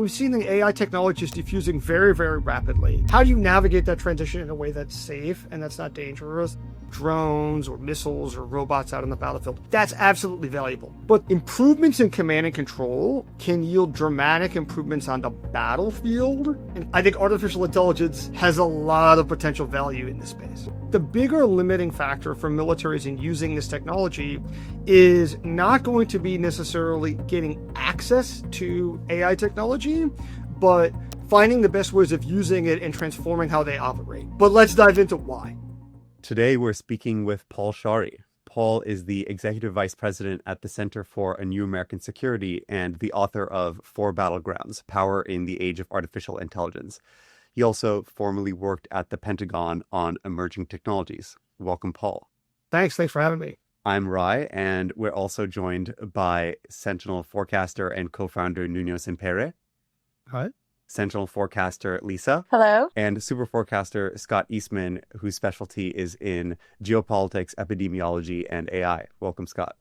we've seen the AI technology is diffusing very, very rapidly. How do you navigate that transition in a way that's safe and that's not dangerous? Drones or missiles or robots out on the battlefield, that's absolutely valuable. But improvements in command and control can yield dramatic improvements on the battlefield. And I think artificial intelligence has a lot of potential value in this space. The bigger limiting factor for militaries in using this technology is not going to be necessarily getting access to AI technology, but finding the best ways of using it and transforming how they operate. But let's dive into why. Today, we're speaking with Paul Scharre. Paul is the Executive Vice President at the Center for a New American Security and the author of Four Battlegrounds, Power in the Age of Artificial Intelligence. He also formerly worked at the Pentagon on emerging technologies. Welcome, Paul. Thanks for having me. I'm Rai, and we're also joined by Sentinel forecaster and co-founder Nuno Sempere. Hi. Sentinel forecaster Lisa. Hello. And super forecaster Scott Eastman, whose specialty is in geopolitics, epidemiology, and AI. Welcome, Scott.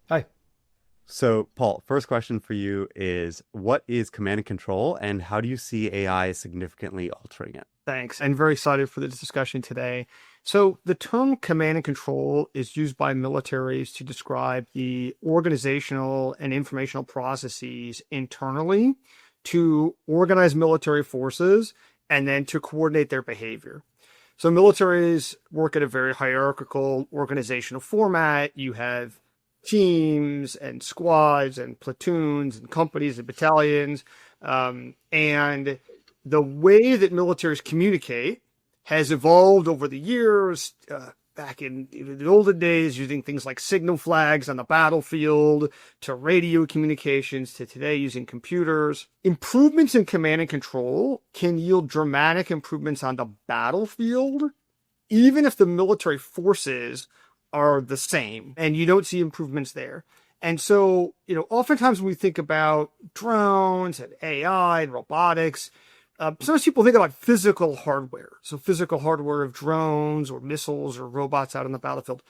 Hi. So, Paul, first question for you is, what is command and control, and how do you see AI significantly altering it? Thanks. I'm very excited for this discussion today. So the term command and control is used by militaries to describe the organizational and informational processes internally to organize military forces and then to coordinate their behavior. So militaries work at a very hierarchical organizational format. You have teams and squads and platoons and companies and battalions. And the way that militaries communicate has evolved over the years. Back in the olden days, using things like signal flags on the battlefield, to radio communications, to today using computers. Improvements in command and control can yield dramatic improvements on the battlefield, even if the military forces are the same and you don't see improvements there. And so, oftentimes when we think about drones and AI and robotics, sometimes people think about physical hardware. So physical hardware of drones or missiles or robots out on the battlefield.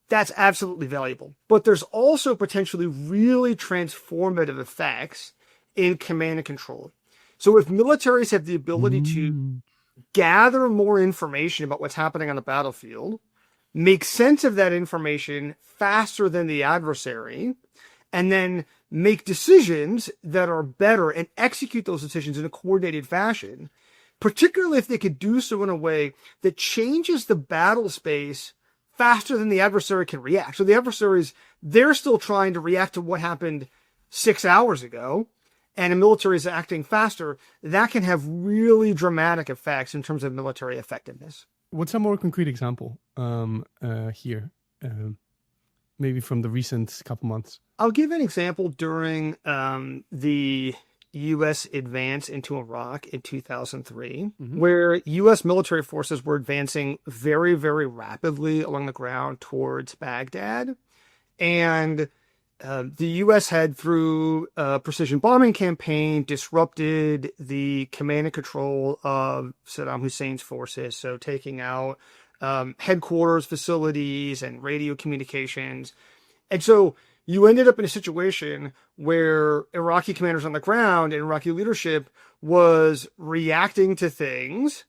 That's absolutely valuable. But there's also potentially really transformative effects in command and control. So if militaries have the ability to gather more information about what's happening on the battlefield, make sense of that information faster than the adversary, and then make decisions that are better and execute those decisions in a coordinated fashion, particularly if they could do so in a way that changes the battle space faster than the adversary can react. So the adversaries, they're still trying to react to what happened 6 hours ago, and a military is acting faster. That can have really dramatic effects in terms of military effectiveness. What's a more concrete example here? Maybe from the recent couple months. I'll give an example during the U.S. advance into Iraq in 2003, where U.S. military forces were advancing very, very rapidly along the ground towards Baghdad. And the U.S. had, through a precision bombing campaign, disrupted the command and control of Saddam Hussein's forces. So taking out headquarters, facilities, and radio communications. And so you ended up in a situation where Iraqi commanders on the ground and Iraqi leadership was reacting to things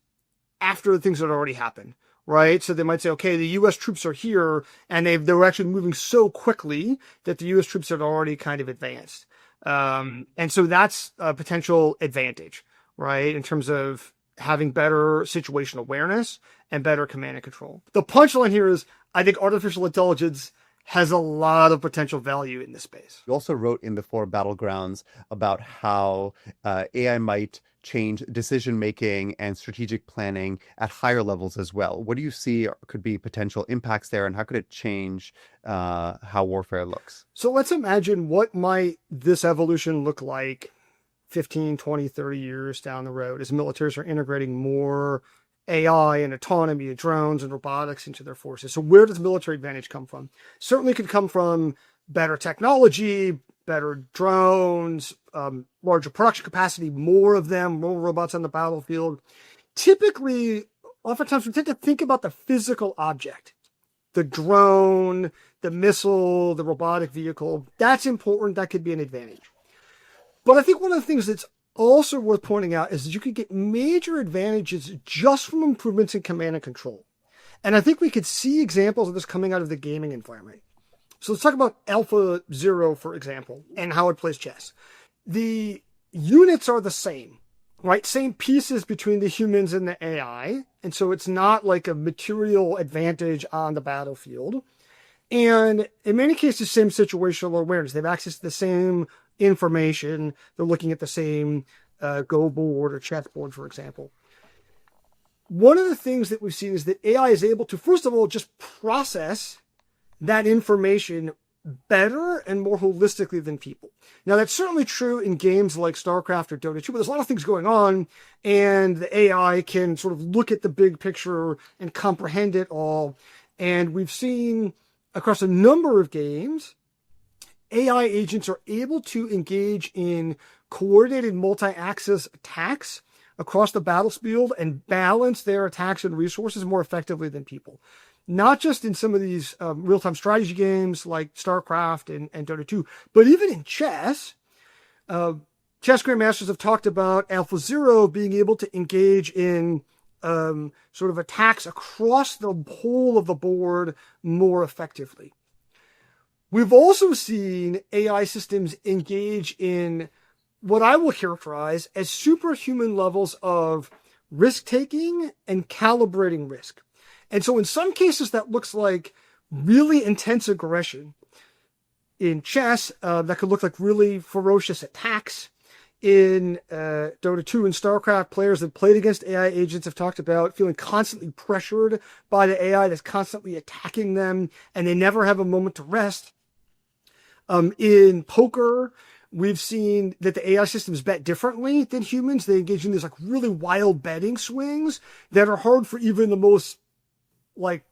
after the things had already happened, right? So they might say, okay, the U.S. troops are here, and they were actually moving so quickly that the U.S. troops had already kind of advanced. And so that's a potential advantage, right, in terms of having better situational awareness and better command and control. The punchline here is, I think artificial intelligence has a lot of potential value in this space. You also wrote in the Four Battlegrounds about how AI might change decision-making and strategic planning at higher levels as well. What do you see could be potential impacts there, and how could it change how warfare looks? So let's imagine, what might this evolution look like 15, 20, 30 years down the road as militaries are integrating more AI and autonomy and drones and robotics into their forces. So where does military advantage come from? Certainly could come from better technology, better drones, larger production capacity, more of them, more robots on the battlefield. Typically, oftentimes we tend to think about the physical object, the drone, the missile, the robotic vehicle. That's important. That could be an advantage. But I think one of the things that's also worth pointing out is that you could get major advantages just from improvements in command and control. And I think we could see examples of this coming out of the gaming environment. So let's talk about Alpha Zero, for example, and how it plays chess. The units are the same, right? Same pieces between the humans and the AI. And so it's not like a material advantage on the battlefield. And in many cases, same situational awareness. They have access to the same information. They're looking at the same Go board or chessboard, for example. One of the things that we've seen is that AI is able to, first of all, just process that information better and more holistically than people. Now, that's certainly true in games like StarCraft or Dota 2, but there's a lot of things going on, and the AI can sort of look at the big picture and comprehend it all. And we've seen across a number of games, AI agents are able to engage in coordinated multi-axis attacks across the battlefield and balance their attacks and resources more effectively than people. Not just in some of these real-time strategy games like StarCraft and Dota 2, but even in chess. Chess grandmasters have talked about AlphaZero being able to engage in sort of attacks across the whole of the board more effectively. We've also seen AI systems engage in what I will characterize as superhuman levels of risk-taking and calibrating risk. And so in some cases, that looks like really intense aggression. In chess, that could look like really ferocious attacks. In Dota 2 and StarCraft, players that played against AI agents have talked about feeling constantly pressured by the AI that's constantly attacking them, and they never have a moment to rest. In poker, we've seen that the AI systems bet differently than humans. They engage in these like really wild betting swings that are hard for even the most like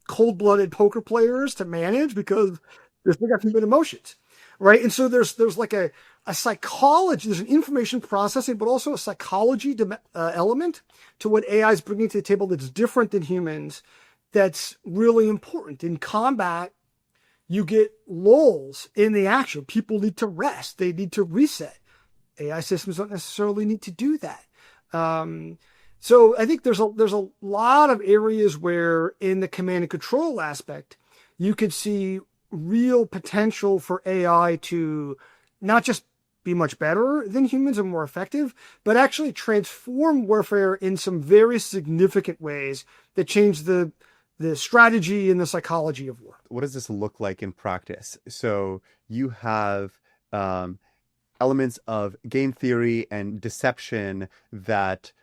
cold-blooded poker players to manage because they got human emotions, right? And so there's like a psychology, there's an information processing, but also a psychology element to what AI is bringing to the table that's different than humans. That's really important. In combat, you get lulls in the action. People need to rest. They need to reset. AI systems don't necessarily need to do that. So I think there's a lot of areas where in the command and control aspect, you could see real potential for AI to not just be much better than humans and more effective, but actually transform warfare in some very significant ways that change the strategy and the psychology of war. What does this look like in practice? So you have elements of game theory and deception that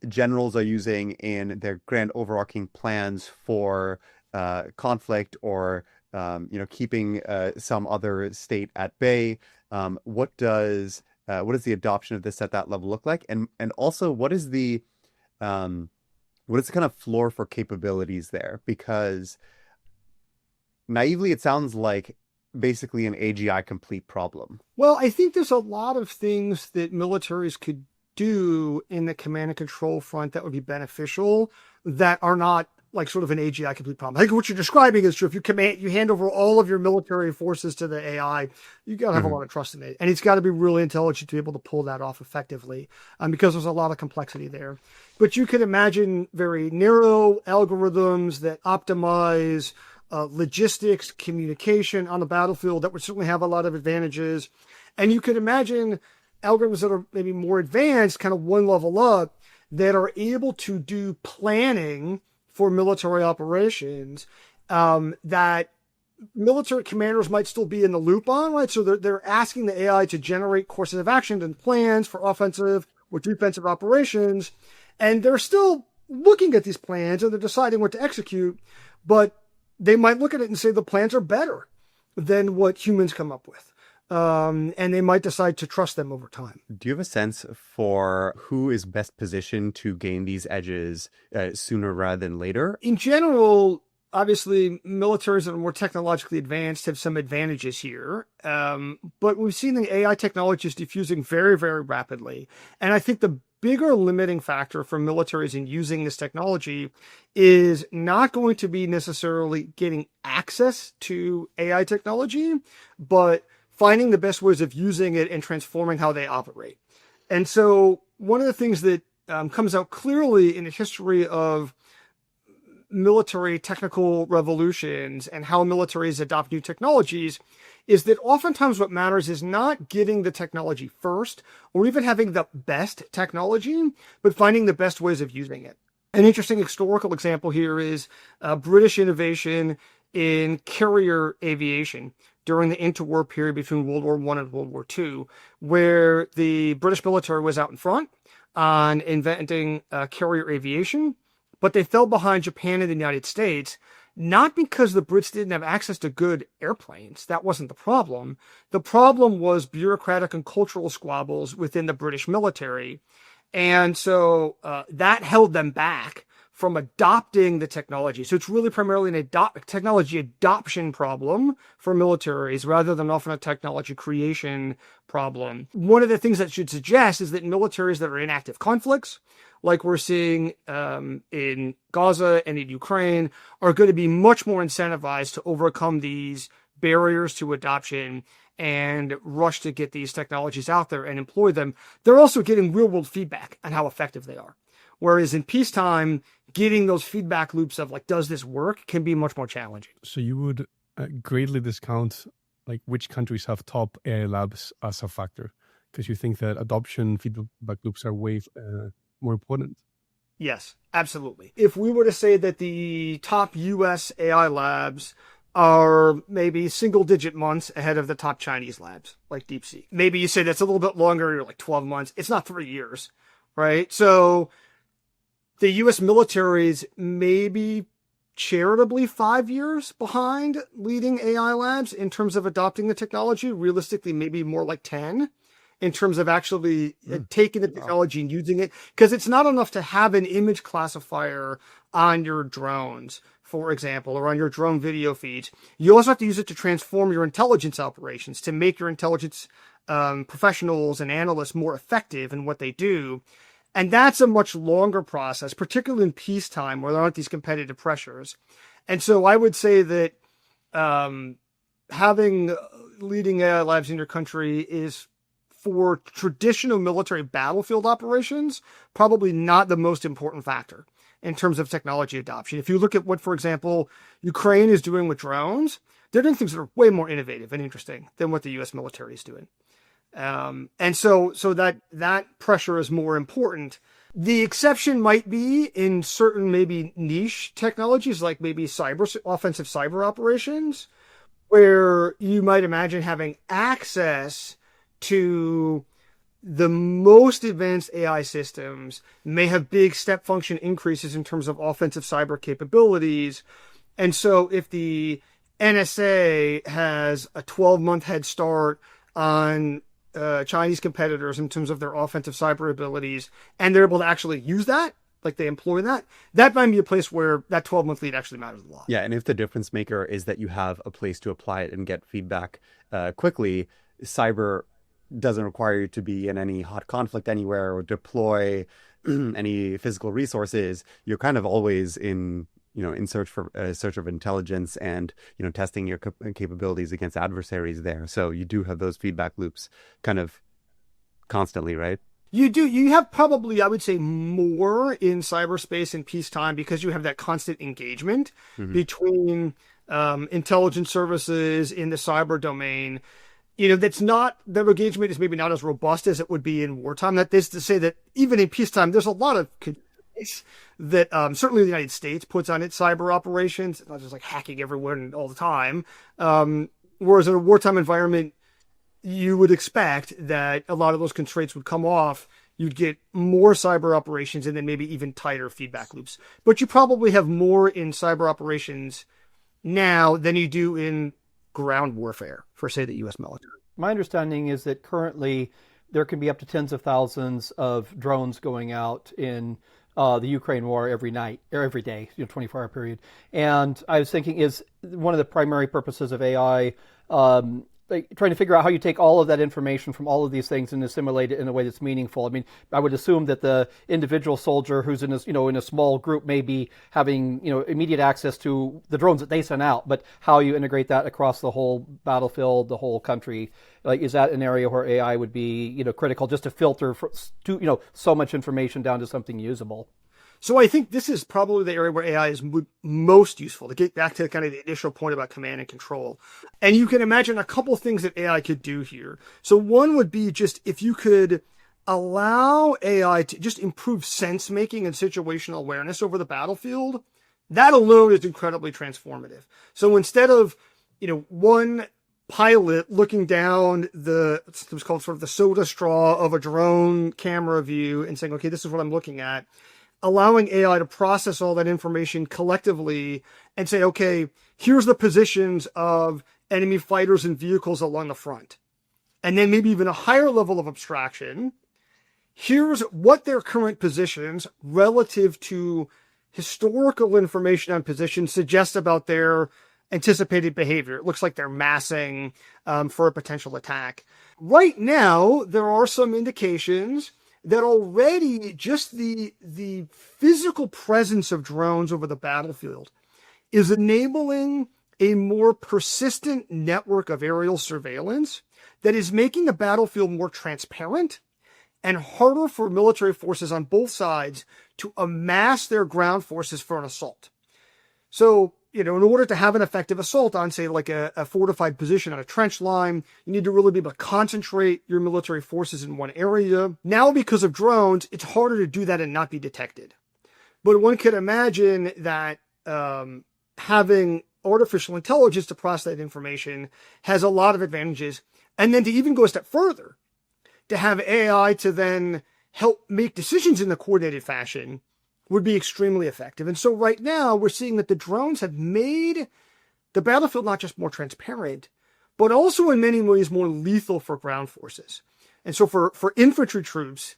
generals are using in their grand overarching plans for conflict or keeping some other state at bay. What does the adoption of this at that level look like? And also what is the kind of floor for capabilities there? Because naively, it sounds like basically an AGI complete problem. Well, I think there's a lot of things that militaries could do in the command and control front that would be beneficial that are not like sort of an AGI complete problem. I think what you're describing is true. If you hand over all of your military forces to the AI, you got to have a lot of trust in it. And it's got to be really intelligent to be able to pull that off effectively because there's a lot of complexity there. But you can imagine very narrow algorithms that optimize logistics, communication on the battlefield that would certainly have a lot of advantages. And you could imagine algorithms that are maybe more advanced, kind of one level up, that are able to do planning for military operations that military commanders might still be in the loop on, right? So they're asking the AI to generate courses of action and plans for offensive or defensive operations. And they're still looking at these plans and they're deciding what to execute, but they might look at it and say the plans are better than what humans come up with. And they might decide to trust them over time. Do you have a sense for who is best positioned to gain these edges sooner rather than later? In general, obviously, militaries that are more technologically advanced have some advantages here. But we've seen the AI technology is diffusing very, very rapidly. And I think the bigger limiting factor for militaries in using this technology is not going to be necessarily getting access to AI technology, but finding the best ways of using it and transforming how they operate. And so one of the things that comes out clearly in the history of military technical revolutions and how militaries adopt new technologies is that oftentimes what matters is not getting the technology first or even having the best technology, but finding the best ways of using it. An interesting historical example here is British innovation in carrier aviation during the interwar period between World War I and World War II, where the British military was out in front on inventing carrier aviation, but they fell behind Japan and the United States, not because the Brits didn't have access to good airplanes. That wasn't the problem. The problem was bureaucratic and cultural squabbles within the British military. And so that held them back from adopting the technology. So it's really primarily an technology adoption problem for militaries rather than often a technology creation problem. One of the things that should suggest is that militaries that are in active conflicts, like we're seeing in Gaza and in Ukraine, are going to be much more incentivized to overcome these barriers to adoption and rush to get these technologies out there and employ them. They're also getting real-world feedback on how effective they are. Whereas in peacetime, getting those feedback loops of like, does this work, can be much more challenging. So you would greatly discount like which countries have top AI labs as a factor, because you think that adoption feedback loops are way more important. Yes, absolutely. If we were to say that the top US AI labs are maybe single-digit months ahead of the top Chinese labs, like DeepSeek. Maybe you say that's a little bit longer, you're like 12 months. It's not 3 years, right? So the US military's maybe charitably 5 years behind leading AI labs in terms of adopting the technology. Realistically, maybe more like 10 in terms of actually taking the technology and using it. Because it's not enough to have an image classifier on your drones, for example, or on your drone video feeds. You also have to use it to transform your intelligence operations, to make your intelligence professionals and analysts more effective in what they do. And that's a much longer process, particularly in peacetime where there aren't these competitive pressures. And so I would say that having leading AI labs in your country is, for traditional military battlefield operations, probably not the most important factor in terms of technology adoption. If you look at what, for example, Ukraine is doing with drones, they're doing things that are way more innovative and interesting than what the U.S. military is doing. And so that pressure is more important. The exception might be in certain maybe niche technologies, like maybe offensive cyber operations, where you might imagine having access to the most advanced AI systems may have big step function increases in terms of offensive cyber capabilities. And so if the NSA has a 12-month head start on Chinese competitors in terms of their offensive cyber abilities, and they're able to actually use that, like they employ that, that might be a place where that 12-month lead actually matters a lot. Yeah, and if the difference maker is that you have a place to apply it and get feedback quickly, cyber doesn't require you to be in any hot conflict anywhere or deploy any physical resources. You're kind of always in search of intelligence and, testing your capabilities against adversaries there. So you do have those feedback loops kind of constantly, right? You do. You have probably, I would say, more in cyberspace in peacetime because you have that constant engagement between intelligence services in the cyber domain. That's not, the engagement is maybe not as robust as it would be in wartime. That is to say that even in peacetime, there's a lot of that certainly the United States puts on its cyber operations. It's not just like hacking everyone all the time. Whereas in a wartime environment, you would expect that a lot of those constraints would come off. You'd get more cyber operations and then maybe even tighter feedback loops. But you probably have more in cyber operations now than you do in ground warfare for, say, the U.S. military. My understanding is that currently there can be up to tens of thousands of drones going out in the Ukraine war every night or every day, 24-hour period. And I was thinking, is one of the primary purposes of AI like trying to figure out how you take all of that information from all of these things and assimilate it in a way that's meaningful. I mean, I would assume that the individual soldier who's in a small group may be having immediate access to the drones that they send out, but how you integrate that across the whole battlefield, the whole country, like is that an area where AI would be critical just to filter so much information down to something usable? So I think this is probably the area where AI is most useful, to get back to kind of the initial point about command and control. And you can imagine a couple things that AI could do here. So one would be just if you could allow AI to just improve sense making and situational awareness over the battlefield, that alone is incredibly transformative. So instead of, one pilot looking down it was called sort of the soda straw of a drone camera view and saying, okay, this is what I'm looking at, allowing AI to process all that information collectively and say, okay, here's the positions of enemy fighters and vehicles along the front. And then maybe even a higher level of abstraction. Here's what their current positions relative to historical information on positions suggest about their anticipated behavior. It looks like they're massing for a potential attack. Right now, there are some indications that already just the physical presence of drones over the battlefield is enabling a more persistent network of aerial surveillance that is making the battlefield more transparent and harder for military forces on both sides to amass their ground forces for an assault. So, in order to have an effective assault on, say, like a fortified position on a trench line, you need to really be able to concentrate your military forces in one area. Now, because of drones, it's harder to do that and not be detected. But one could imagine that having artificial intelligence to process that information has a lot of advantages. And then to even go a step further, to have AI to then help make decisions in a coordinated fashion would be extremely effective. And so right now we're seeing that the drones have made the battlefield not just more transparent, but also in many ways more lethal for ground forces. And so for infantry troops,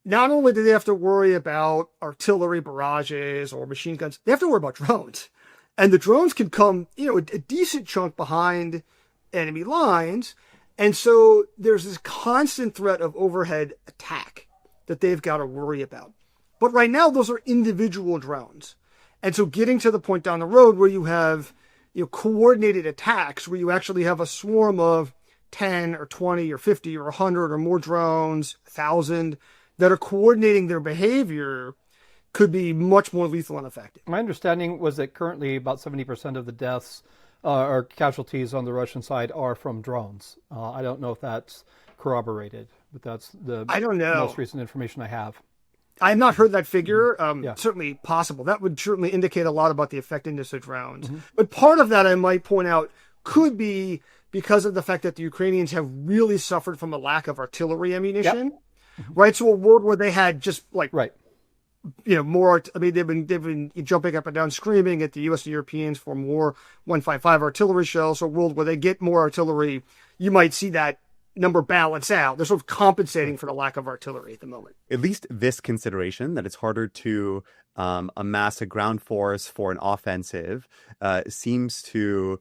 not only do they have to worry about artillery barrages or machine guns, they have to worry about drones. And the drones can come, a decent chunk behind enemy lines. And so there's this constant threat of overhead attack that they've got to worry about. But right now, those are individual drones. And so getting to the point down the road where you have coordinated attacks, where you actually have a swarm of 10 or 20 or 50 or 100 or more drones, 1,000, that are coordinating their behavior could be much more lethal and effective. My understanding was that currently about 70% of the deaths or casualties on the Russian side are from drones. I don't know if that's corroborated, but that's the most recent information I have. I have not heard that figure. Certainly possible. That would certainly indicate a lot about the effectiveness of drones. Mm-hmm. But part of that, I might point out, could be because of the fact that the Ukrainians have really suffered from a lack of artillery ammunition. Yep. Mm-hmm. Right? So a world where they had just more. I mean, they've been jumping up and down, screaming at the U.S. and Europeans for more 155 artillery shells. So a world where they get more artillery, you might see that number balance out. They're sort of compensating for the lack of artillery at the moment. At least this consideration that it's harder to amass a ground force for an offensive seems to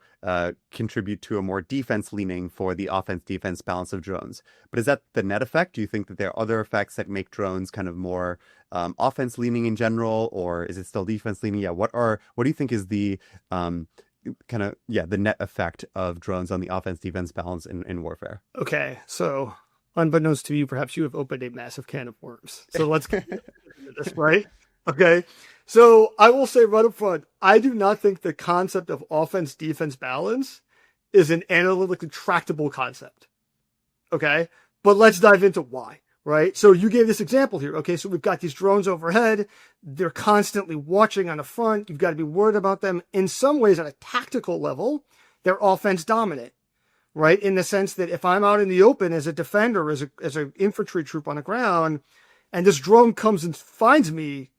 contribute to a more defense leaning for the offense-defense balance of drones. But is that the net effect? Do you think that there are other effects that make drones kind of more offense leaning in general, or is it still defense leaning? Yeah, what do you think is the the net effect of drones on the offense-defense balance in warfare? Okay, so unbeknownst to you, perhaps you have opened a massive can of worms. So let's get into this, right? Okay, so I will say right up front, I do not think the concept of offense-defense balance is an analytically tractable concept. Okay, but let's dive into why. Right. So you gave this example here. Okay. So we've got these drones overhead. They're constantly watching on the front. You've got to be worried about them. In some ways, at a tactical level, they're offense dominant, right? In the sense that if I'm out in the open as a defender, as an infantry troop on the ground, and this drone comes and finds me,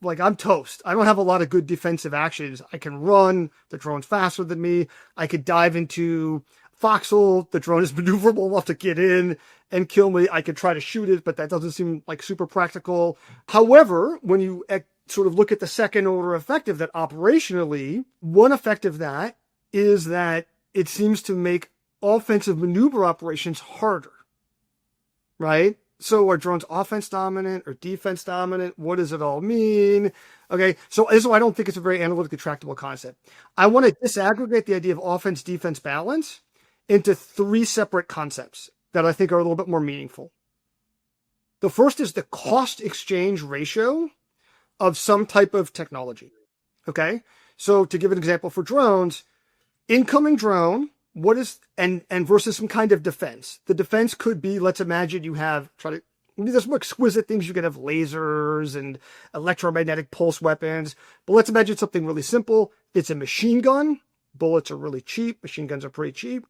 like I'm toast. I don't have a lot of good defensive actions. I can run. The drone's faster than me. I could dive into foxhole. The drone is maneuverable enough to get in and kill me. I could try to shoot it, but that doesn't seem like super practical. However, when you sort of look at the second order effect of that operationally, one effect of that is that it seems to make offensive maneuver operations harder, right? So are drones offense dominant or defense dominant? What does it all mean? Okay, so this is why I don't think it's a very analytically tractable concept. I want to disaggregate the idea of offense-defense balance into 3 separate concepts that I think are a little bit more meaningful. The first is the cost exchange ratio of some type of technology. Okay, so to give an example for drones, incoming drone, what is and versus some kind of defense. The defense could be, let's imagine you have there's more exquisite things. You could have lasers and electromagnetic pulse weapons, but let's imagine something really simple. It's a machine gun. Bullets are really cheap. Machine guns are pretty cheap.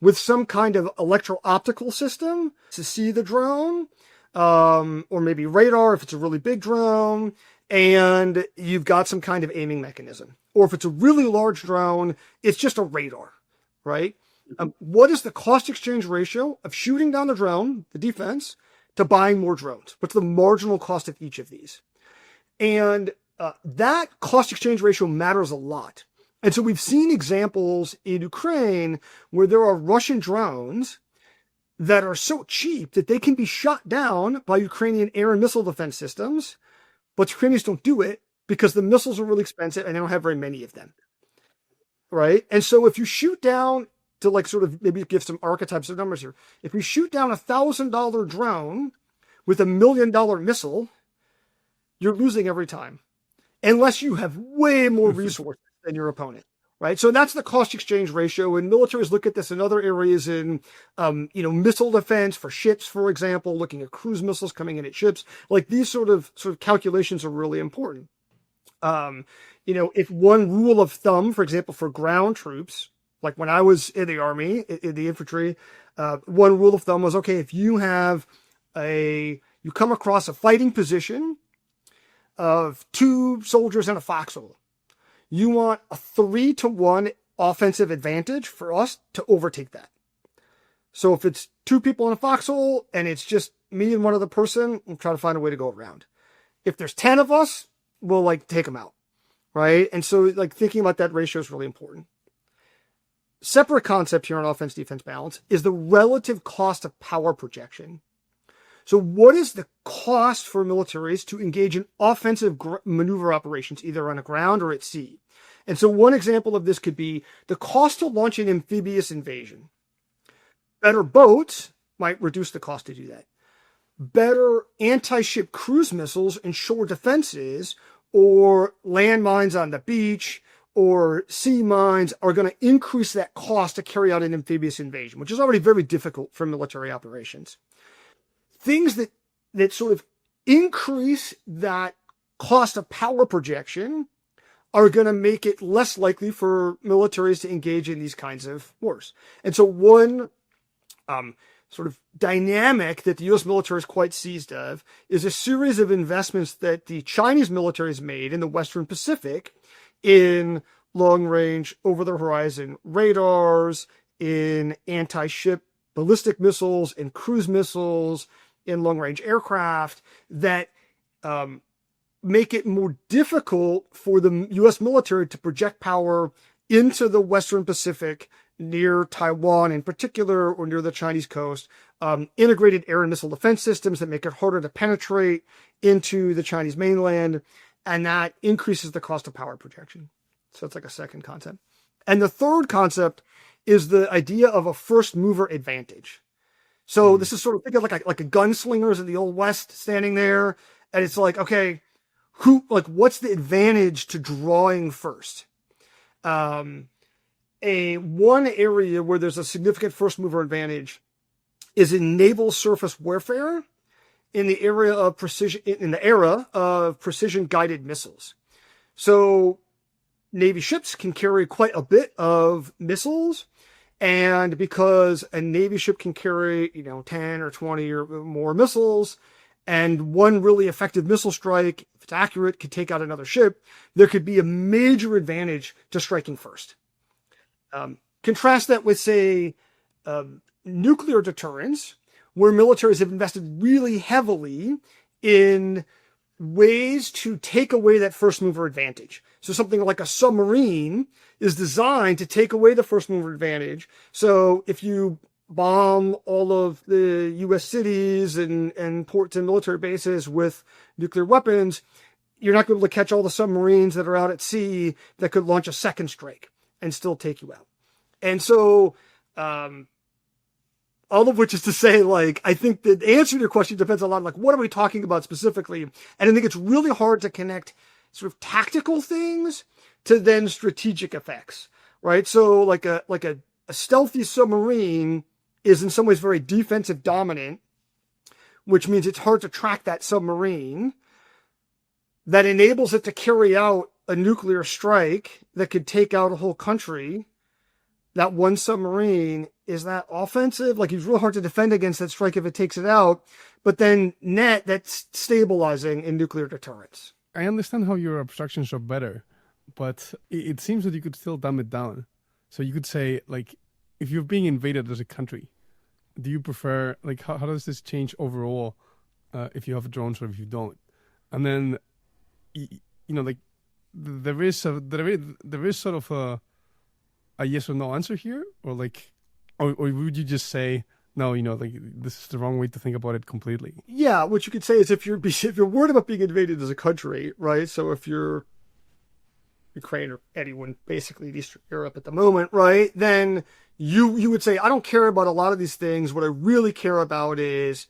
With some kind of electro-optical system to see the drone, or maybe radar if it's a really big drone, and you've got some kind of aiming mechanism. Or if it's a really large drone, it's just a radar, right? What is the cost exchange ratio of shooting down the drone, the defense, to buying more drones? What's the marginal cost of each of these? And that cost exchange ratio matters a lot. And so we've seen examples in Ukraine where there are Russian drones that are so cheap that they can be shot down by Ukrainian air and missile defense systems, but Ukrainians don't do it because the missiles are really expensive and they don't have very many of them, right? And so if you shoot down, to like sort of maybe give some archetypes of numbers here, if you shoot down $1,000 drone with $1 million missile, you're losing every time, unless you have way more resources than your opponent, right? So that's the cost exchange ratio. And militaries look at this in other areas in, missile defense for ships, for example, looking at cruise missiles coming in at ships. Like these sort of calculations are really important. If one rule of thumb, for example, for ground troops, like when I was in the army, in the infantry, one rule of thumb was, okay, if you come across a fighting position of 2 soldiers in a foxhole, you want a 3-to-1 offensive advantage for us to overtake that. So if it's 2 people in a foxhole and it's just me and one other person, we'll try to find a way to go around. If there's 10 of us, we'll take them out, right? And so thinking about that ratio is really important. Separate concept here on offense-defense balance is the relative cost of power projection. So what is the cost for militaries to engage in offensive maneuver operations, either on the ground or at sea? And so one example of this could be the cost to launch an amphibious invasion. Better boats might reduce the cost to do that. Better anti-ship cruise missiles and shore defenses, or landmines on the beach, or sea mines are going to increase that cost to carry out an amphibious invasion, which is already very difficult for military operations. Things that sort of increase that cost of power projection are going to make it less likely for militaries to engage in these kinds of wars. And so one sort of dynamic that the U.S. military is quite seized of is a series of investments that the Chinese military has made in the Western Pacific in long-range, over-the-horizon radars, in anti-ship ballistic missiles, in cruise missiles, in long-range aircraft that make it more difficult for the U.S. military to project power into the Western Pacific, near Taiwan in particular, or near the Chinese coast. Integrated air and missile defense systems that make it harder to penetrate into the Chinese mainland, and that increases the cost of power projection. So it's a second concept. And the third concept is the idea of a first mover advantage. So this is sort of, think of like a gunslingers in the Old West standing there, and it's okay, what's the advantage to drawing first? One area where there's a significant first mover advantage is in naval surface warfare, in the era of precision guided missiles. So Navy ships can carry quite a bit of missiles, and because a Navy ship can carry 10 or 20 or more missiles, and one really effective missile strike, if it's accurate, could take out another ship, there could be a major advantage to striking first. Contrast that with, say, nuclear deterrence, where militaries have invested really heavily in ways to take away that first mover advantage. So something like a submarine is designed to take away the first mover advantage. So if you bomb all of the U.S. cities and ports and military bases with nuclear weapons, you're not going to be able to catch all the submarines that are out at sea that could launch a second strike and still take you out. And so, all of which is to say, like, I think the answer to your question depends a lot on, like, what are we talking about specifically? And I think it's really hard to connect sort of tactical things to then strategic effects, right? So like a stealthy submarine is in some ways very defensive dominant, which means it's hard to track that submarine. That enables it to carry out a nuclear strike that could take out a whole country. That one submarine, is that offensive? Like, it's real hard to defend against that strike if it takes it out. But then that's stabilizing in nuclear deterrence. I understand how your abstractions are better, but it seems that you could still dumb it down. So you could say, like, if you're being invaded as a country, do you prefer, like, how does this change overall if you have drones or if you don't? And then, you know, like, there is sort of a yes or no answer here, or like, or would you just say, no, you know, like, this is the wrong way to think about it completely? Yeah, what you could say is if you're worried about being invaded as a country, right? So if you're Ukraine or anyone basically in Eastern Europe at the moment, right? Then you would say, I don't care about a lot of these things. What I really care about is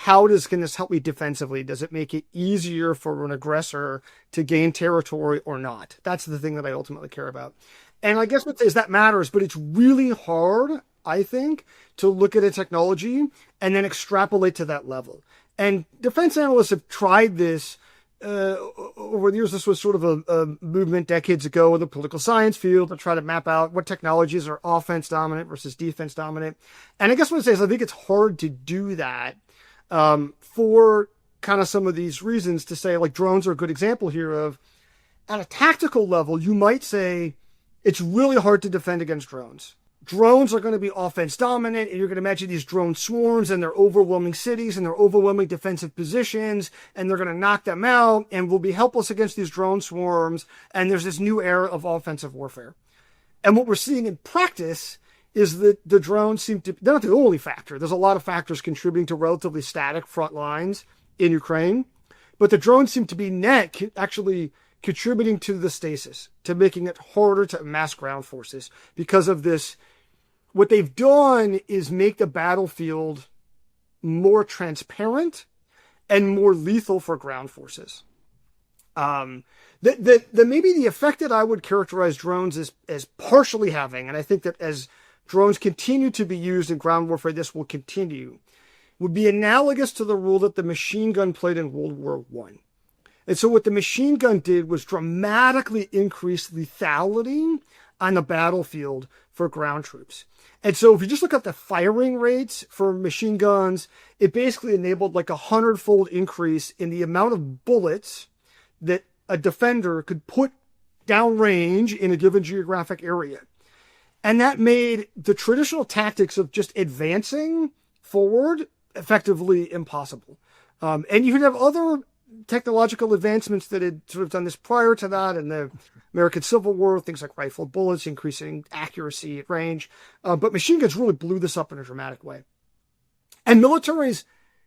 can this help me defensively? Does it make it easier for an aggressor to gain territory or not? That's the thing that I ultimately care about. And I guess what is that matters, but it's really hard, I think, to look at a technology and then extrapolate to that level. And defense analysts have tried this over the years. This was sort of a movement decades ago in the political science field to try to map out what technologies are offense dominant versus defense dominant. And I guess what I say is I think it's hard to do that for kind of some of these reasons, to say, like, drones are a good example here of, at a tactical level, you might say it's really hard to defend against drones. Drones are going to be offense dominant, and you're going to imagine these drone swarms, and they're overwhelming cities, and they're overwhelming defensive positions, and they're going to knock them out, and we'll be helpless against these drone swarms, and there's this new era of offensive warfare. And what we're seeing in practice is that the drones they're not the only factor. There's a lot of factors contributing to relatively static front lines in Ukraine, but the drones seem to be actually contributing to the stasis, to making it harder to amass ground forces because of this. What they've done is make the battlefield more transparent and more lethal for ground forces. Maybe the effect that I would characterize drones as partially having, and I think that as drones continue to be used in ground warfare, this will continue, would be analogous to the role that the machine gun played in World War I. And so what the machine gun did was dramatically increase lethality on the battlefield for ground troops. And so if you just look at the firing rates for machine guns, it basically enabled like 100-fold increase in the amount of bullets that a defender could put downrange in a given geographic area. And that made the traditional tactics of just advancing forward effectively impossible. And you could have other technological advancements that had sort of done this prior to that in the American Civil War, things like rifled bullets, increasing accuracy at range. But machine guns really blew this up in a dramatic way. And militaries,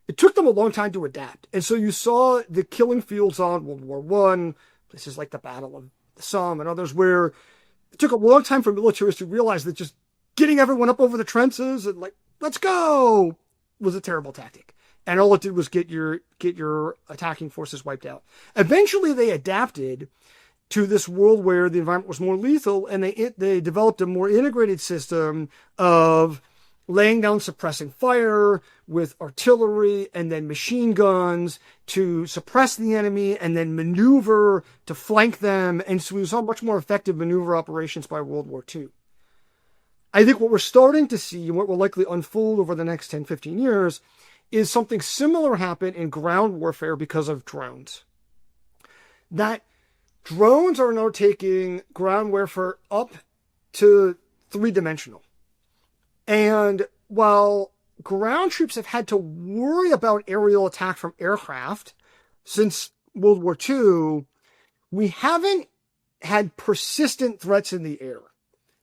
it took them a long time to adapt. And so you saw the killing fields on World War I, places like the Battle of the Somme and others, where it took a long time for militaries to realize that just getting everyone up over the trenches and like, let's go, was a terrible tactic. And all it did was get your attacking forces wiped out. Eventually, they adapted to this world where the environment was more lethal, and they developed a more integrated system of laying down suppressing fire with artillery and then machine guns to suppress the enemy and then maneuver to flank them. And so we saw much more effective maneuver operations by World War II. I think what we're starting to see and what will likely unfold over the next 10, 15 years is something similar happen in ground warfare because of drones. That drones are now taking ground warfare up to 3-dimensional. And while ground troops have had to worry about aerial attack from aircraft since World War II, we haven't had persistent threats in the air.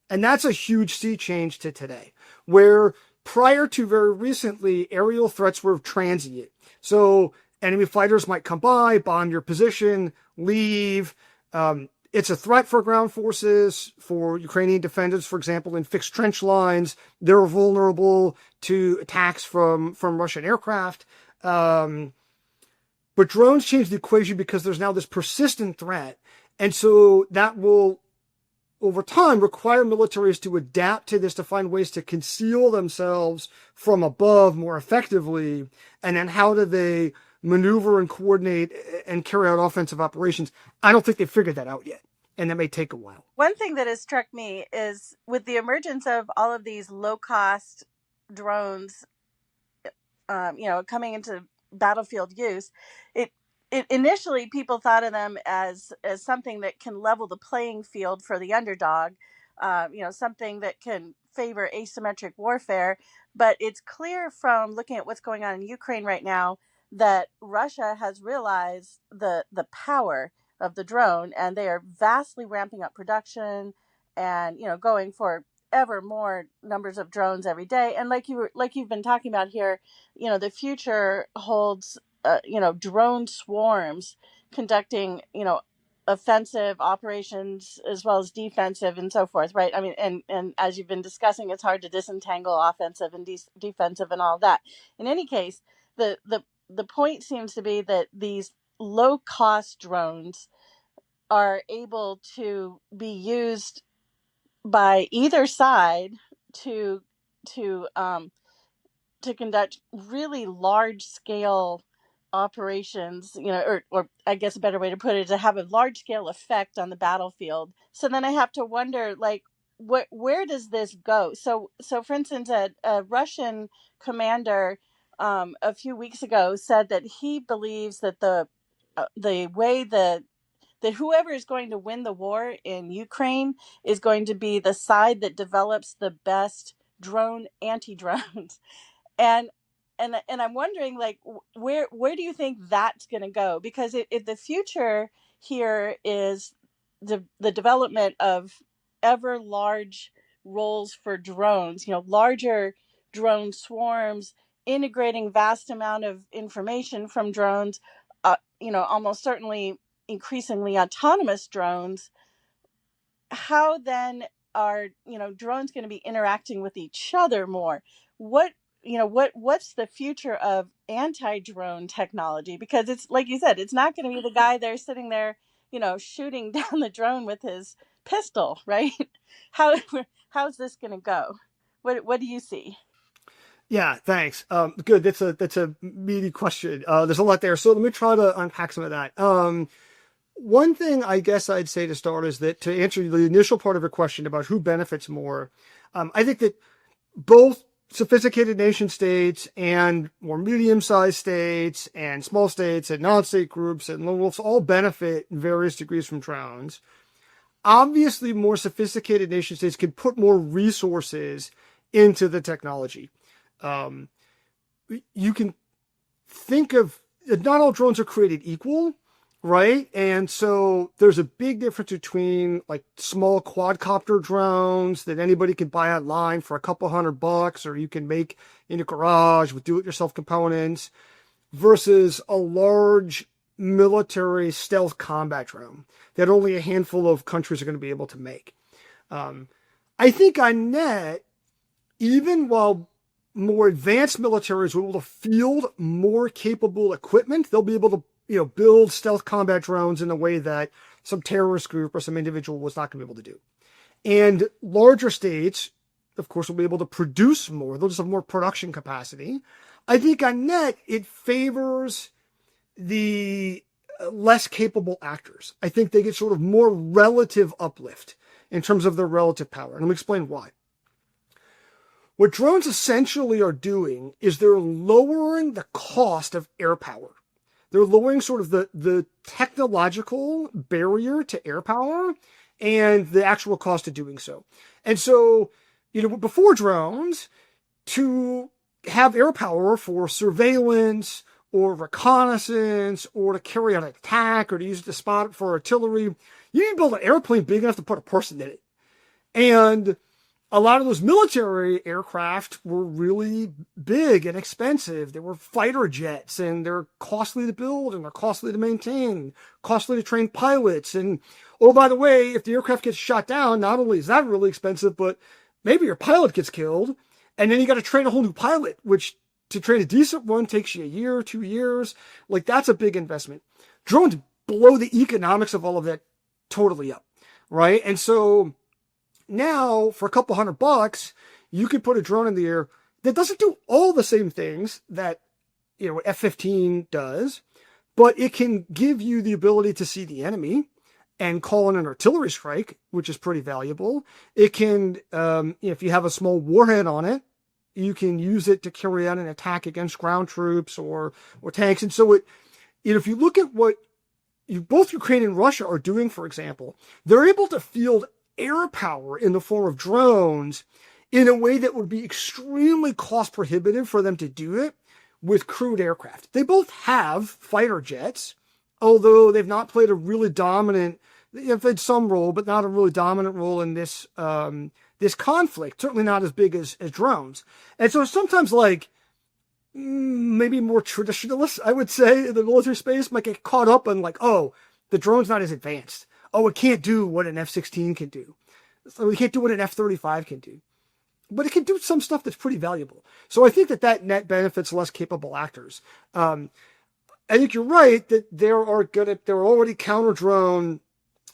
And that's a huge sea change to today, where prior to very recently, aerial threats were transient. So enemy fighters might come by, bomb your position, leave. It's a threat for ground forces, for Ukrainian defenders, for example, in fixed trench lines. They're vulnerable to attacks from Russian aircraft. But drones change the equation because there's now this persistent threat. And so that will, over time, require militaries to adapt to this, to find ways to conceal themselves from above more effectively. And then how do they maneuver and coordinate and carry out offensive operations? I don't think they've figured that out yet, and that may take a while. One thing that has struck me is with the emergence of all of these low-cost drones, coming into battlefield use, it initially people thought of them as something that can level the playing field for the underdog, something that can favor asymmetric warfare. But it's clear from looking at what's going on in Ukraine right now that Russia has realized the power of the drone, and they are vastly ramping up production and going for ever more numbers of drones every day. And like you've been talking about here, the future holds drone swarms conducting offensive operations as well as defensive and so forth, right? I mean, and as you've been discussing, it's hard to disentangle offensive and defensive and all that. In any case, the point seems to be that these low cost drones are able to be used by either side to conduct really large scale operations, or I guess a better way to put it is to have a large scale effect on the battlefield. So then I have to wonder, like, where does this go? So for instance, a Russian commander a few weeks ago said that he believes that the way that whoever is going to win the war in Ukraine is going to be the side that develops the best drone anti-drones. And I'm wondering, like, where do you think that's going to go? Because if the future here is the development of ever large roles for drones, larger drone swarms, integrating vast amount of information from drones, almost certainly increasingly autonomous drones, how then are drones going to be interacting with each other more? What's the future of anti-drone technology? Because it's like you said, it's not going to be the guy there sitting there shooting down the drone with his pistol, right? How's this going to go? What do you see? Yeah, thanks. Good. That's a meaty question. There's a lot there. So let me try to unpack some of that. One thing I guess I'd say to start is that to answer the initial part of your question about who benefits more, I think that both sophisticated nation states and more medium-sized states and small states and non-state groups and lone wolves all benefit in various degrees from drones. Obviously, more sophisticated nation states can put more resources into the technology. You can think of, not all drones are created equal, right? And so there's a big difference between like small quadcopter drones that anybody can buy online for a couple $100, or you can make in a garage with do-it-yourself components, versus a large military stealth combat drone that only a handful of countries are going to be able to make. I think on net, even while more advanced militaries will be able to field more capable equipment, they'll be able to build stealth combat drones in a way that some terrorist group or some individual was not going to be able to do. And larger states, of course, will be able to produce more. They'll just have more production capacity. I think on net, it favors the less capable actors. I think they get sort of more relative uplift in terms of their relative power. And let me explain why. What drones essentially are doing is they're lowering the cost of air power. They're lowering sort of the technological barrier to air power and the actual cost of doing so. And so, before drones, to have air power for surveillance or reconnaissance or to carry out an attack or to use it to spot for artillery, you need to build an airplane big enough to put a person in it. And a lot of those military aircraft were really big and expensive. They were fighter jets, and they're costly to build, and they're costly to maintain, costly to train pilots. And, oh, by the way, if the aircraft gets shot down, not only is that really expensive, but maybe your pilot gets killed, and then you got to train a whole new pilot, which to train a decent one takes you a year, 2 years. Like, that's a big investment. Drones blow the economics of all of that totally up, right? And so now, for a couple $100, you could put a drone in the air that doesn't do all the same things that, F-15 does, but it can give you the ability to see the enemy and call in an artillery strike, which is pretty valuable. It can, if you have a small warhead on it, you can use it to carry out an attack against ground troops or tanks. And so if you look at what both Ukraine and Russia are doing, for example, they're able to field air power in the form of drones in a way that would be extremely cost prohibitive for them to do it with crewed aircraft. They both have fighter jets, although they've not played a really dominant, they've played some role, but not a really dominant role in this conflict, certainly not as big as drones. And so sometimes maybe more traditionalists, I would say, in the military space might get caught up in oh, the drone's not as advanced. Oh, it can't do what an F-16 can do. So it can't do what an F-35 can do. But it can do some stuff that's pretty valuable. So I think that net benefits less capable actors. I think you're right that there are already counter-drone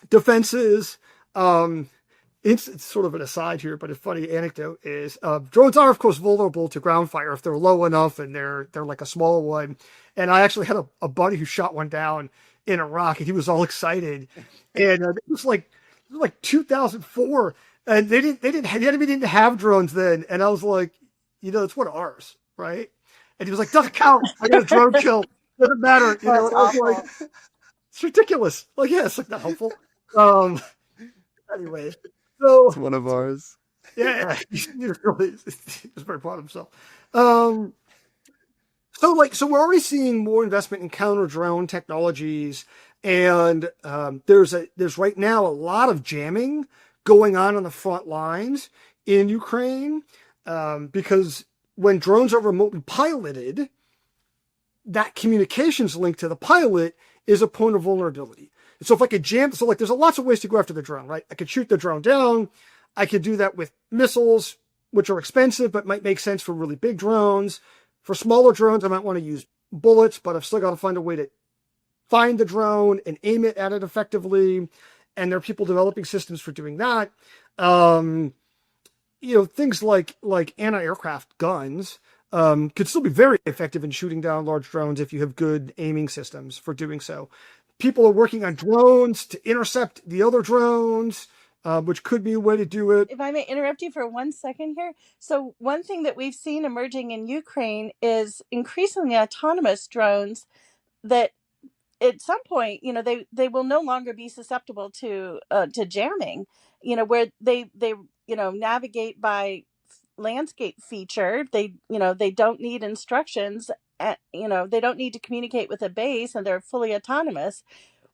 defenses. It's sort of an aside here, but a funny anecdote is drones are, of course, vulnerable to ground fire if they're low enough and they're like a small one. And I actually had a buddy who shot one down in Iraq, and he was all excited. And it was like 2004, and they didn't have drones then. And I was like, it's one of ours, right? And he was like, doesn't count. I got a drone kill. Doesn't matter. I was like, it's ridiculous. It's not helpful. Anyway, so It's one of ours. yeah, he was very proud of himself. So we're already seeing more investment in counter drone technologies, and there's right now a lot of jamming going on the front lines in Ukraine because when drones are remotely piloted, that communications link to the pilot is a point of vulnerability. And so if I could jam, there's lots of ways to go after the drone, right? I could shoot the drone down. I could do that with missiles, which are expensive but might make sense for really big drones. For smaller drones, I might want to use bullets, but I've still got to find a way to find the drone and aim it at it effectively. And there are people developing systems for doing that. Things like anti-aircraft guns could still be very effective in shooting down large drones if you have good aiming systems for doing so. People are working on drones to intercept the other drones, which could be a way to do it. If I may interrupt you for 1 second here. So one thing that we've seen emerging in Ukraine is increasingly autonomous drones that at some point, they will no longer be susceptible to jamming, where they navigate by landscape feature. They don't need instructions. They don't need to communicate with a base, and they're fully autonomous.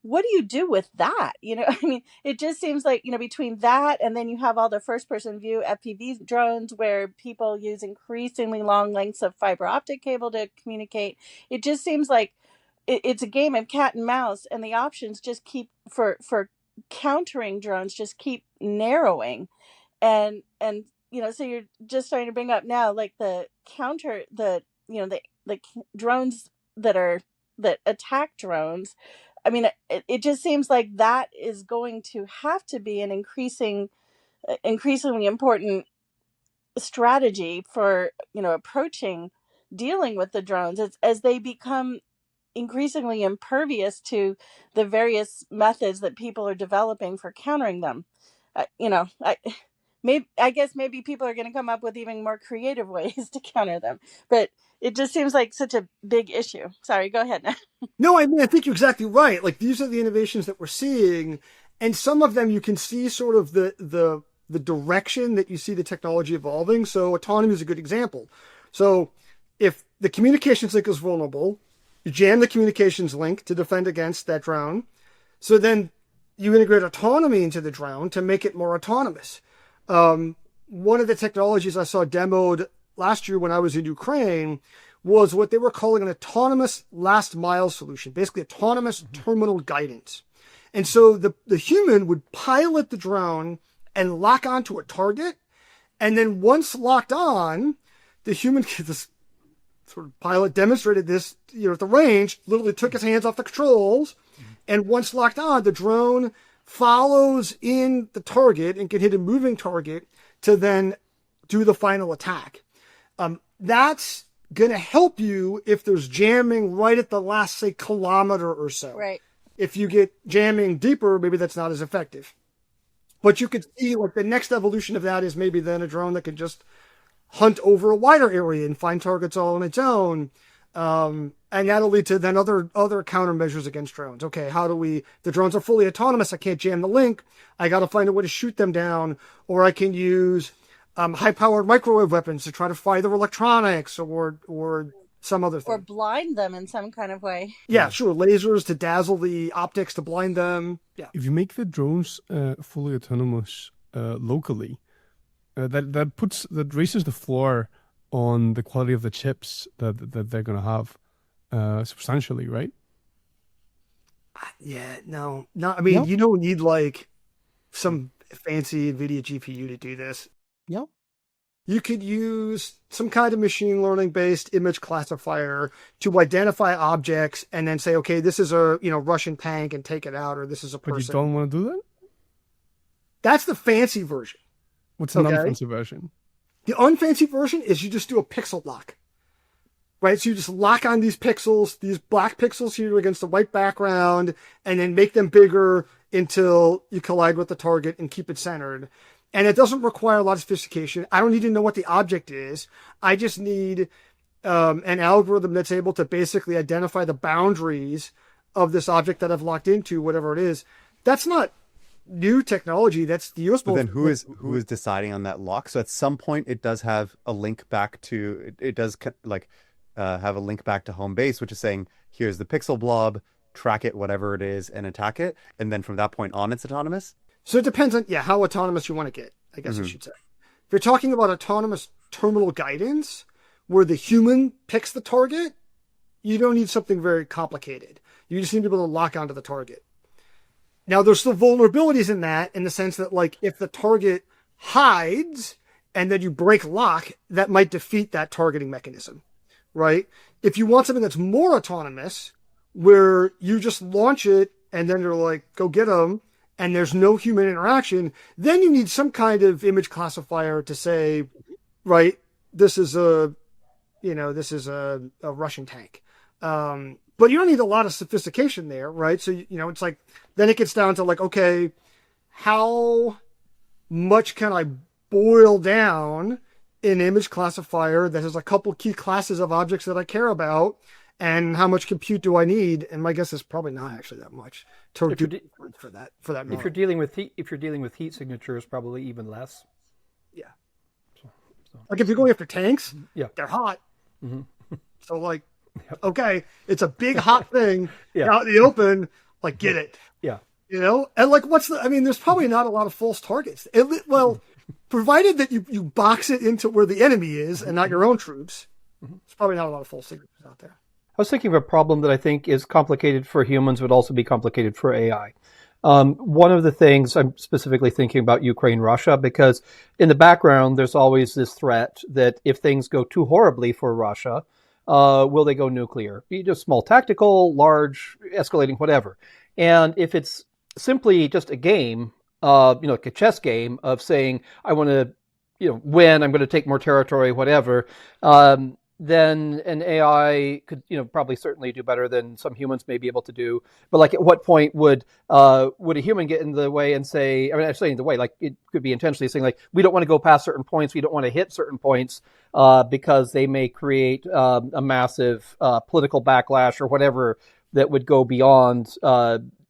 What do you do with that? It just seems like, between that and then you have all the first person view FPV drones where people use increasingly long lengths of fiber optic cable to communicate. It just seems like it's a game of cat and mouse, and the options just keep for countering drones just keep narrowing. And so you're just starting to bring up now, like the counter, the drones that attack drones. It just seems like that is going to have to be an increasingly important strategy for, approaching dealing with the drones as they become increasingly impervious to the various methods that people are developing for countering them. I guess maybe people are going to come up with even more creative ways to counter them, but it just seems like such a big issue. Sorry, go ahead. No, I think you're exactly right. These are the innovations that we're seeing, and some of them you can see sort of the direction that you see the technology evolving. So autonomy is a good example. So if the communications link is vulnerable, You jam the communications link to defend against that drone. So then you integrate autonomy into the drone to make it more autonomous. One of the technologies I saw demoed last year when I was in Ukraine was what they were calling an autonomous last mile solution, basically autonomous terminal guidance. And so the human would pilot the drone and lock onto a target. And then once locked on, the human, this sort of pilot demonstrated this, at the range, literally took his hands off the controls. And once locked on, the drone follows in the target and can hit a moving target to then do the final attack. That's going to help you if there's jamming right at the last, say, kilometer or so. Right. If you get jamming deeper, maybe that's not as effective. But you could see like the next evolution of that is maybe then a drone that can just hunt over a wider area and find targets all on its own. And that'll lead to then other countermeasures against drones. Okay, the drones are fully autonomous. I can't jam the link. I got to find a way to shoot them down, or I can use high-powered microwave weapons to try to fry their electronics or some other thing. Or blind them in some kind of way. Yeah, sure. Lasers to dazzle the optics to blind them. Yeah. If you make the drones fully autonomous locally, that raises the floor on the quality of the chips that they're going to have substantially, right? Yeah, no. I mean, you don't need like some fancy NVIDIA GPU to do this. Yeah. You could use some kind of machine learning based image classifier to identify objects and then say, okay, this is a Russian tank and take it out, or this is a person. But you don't want to do that? That's the fancy version. What's the non-fancy version? The unfancy version is you just do a pixel lock. Right? So you just lock on these pixels, these black pixels here against the white background, and then make them bigger until you collide with the target and keep it centered. And it doesn't require a lot of sophistication. I don't need to know what the object is. I just need an algorithm that's able to basically identify the boundaries of this object that I've locked into, whatever it is. That's not new technology. That's the US. But then who is deciding on that lock? So at some point it does have a link back to have a link back to home base, which is saying here's the pixel blob, track it, whatever it is, and attack it. And then from that point on, it's autonomous. So it depends on how autonomous you want to get, I guess I should say. If you're talking about autonomous terminal guidance, where the human picks the target, you don't need something very complicated. You just need to be able to lock onto the target. Now, there's still vulnerabilities in that, in the sense that, like, if the target hides and then you break lock, that might defeat that targeting mechanism, right? If you want something that's more autonomous, where you just launch it and then you're like, go get them, and there's no human interaction, then you need some kind of image classifier to say, right, this is a Russian tank. But you don't need a lot of sophistication there, right? So, it's like, then it gets down to like, okay, how much can I boil down an image classifier that has a couple key classes of objects that I care about, and how much compute do I need? And my guess is probably not actually that much for that. If you're dealing with heat signatures, probably even less. Yeah. Like if you're going after tanks, they're hot. Mm-hmm. So like, okay, it's a big hot thing out in the open. Like, get it. Yeah. And like, there's probably not a lot of false targets. Provided that you box it into where the enemy is and not your own troops, there's probably not a lot of false signatures out there. I was thinking of a problem that I think is complicated for humans, would also be complicated for AI. One of the things I'm specifically thinking about Ukraine, Russia, because in the background, there's always this threat that if things go too horribly for Russia, will they go nuclear? Be just small tactical, large, escalating, whatever. And if it's simply just a game, like a chess game of saying, I want to, win, I'm going to take more territory, whatever, then an AI could, probably certainly do better than some humans may be able to do. But like, at what point would a human get in the way and say, I'm saying the way, like it could be intentionally saying like, we don't want to go past certain points, we don't want to hit certain points, because they may create a massive political backlash or whatever that would go beyond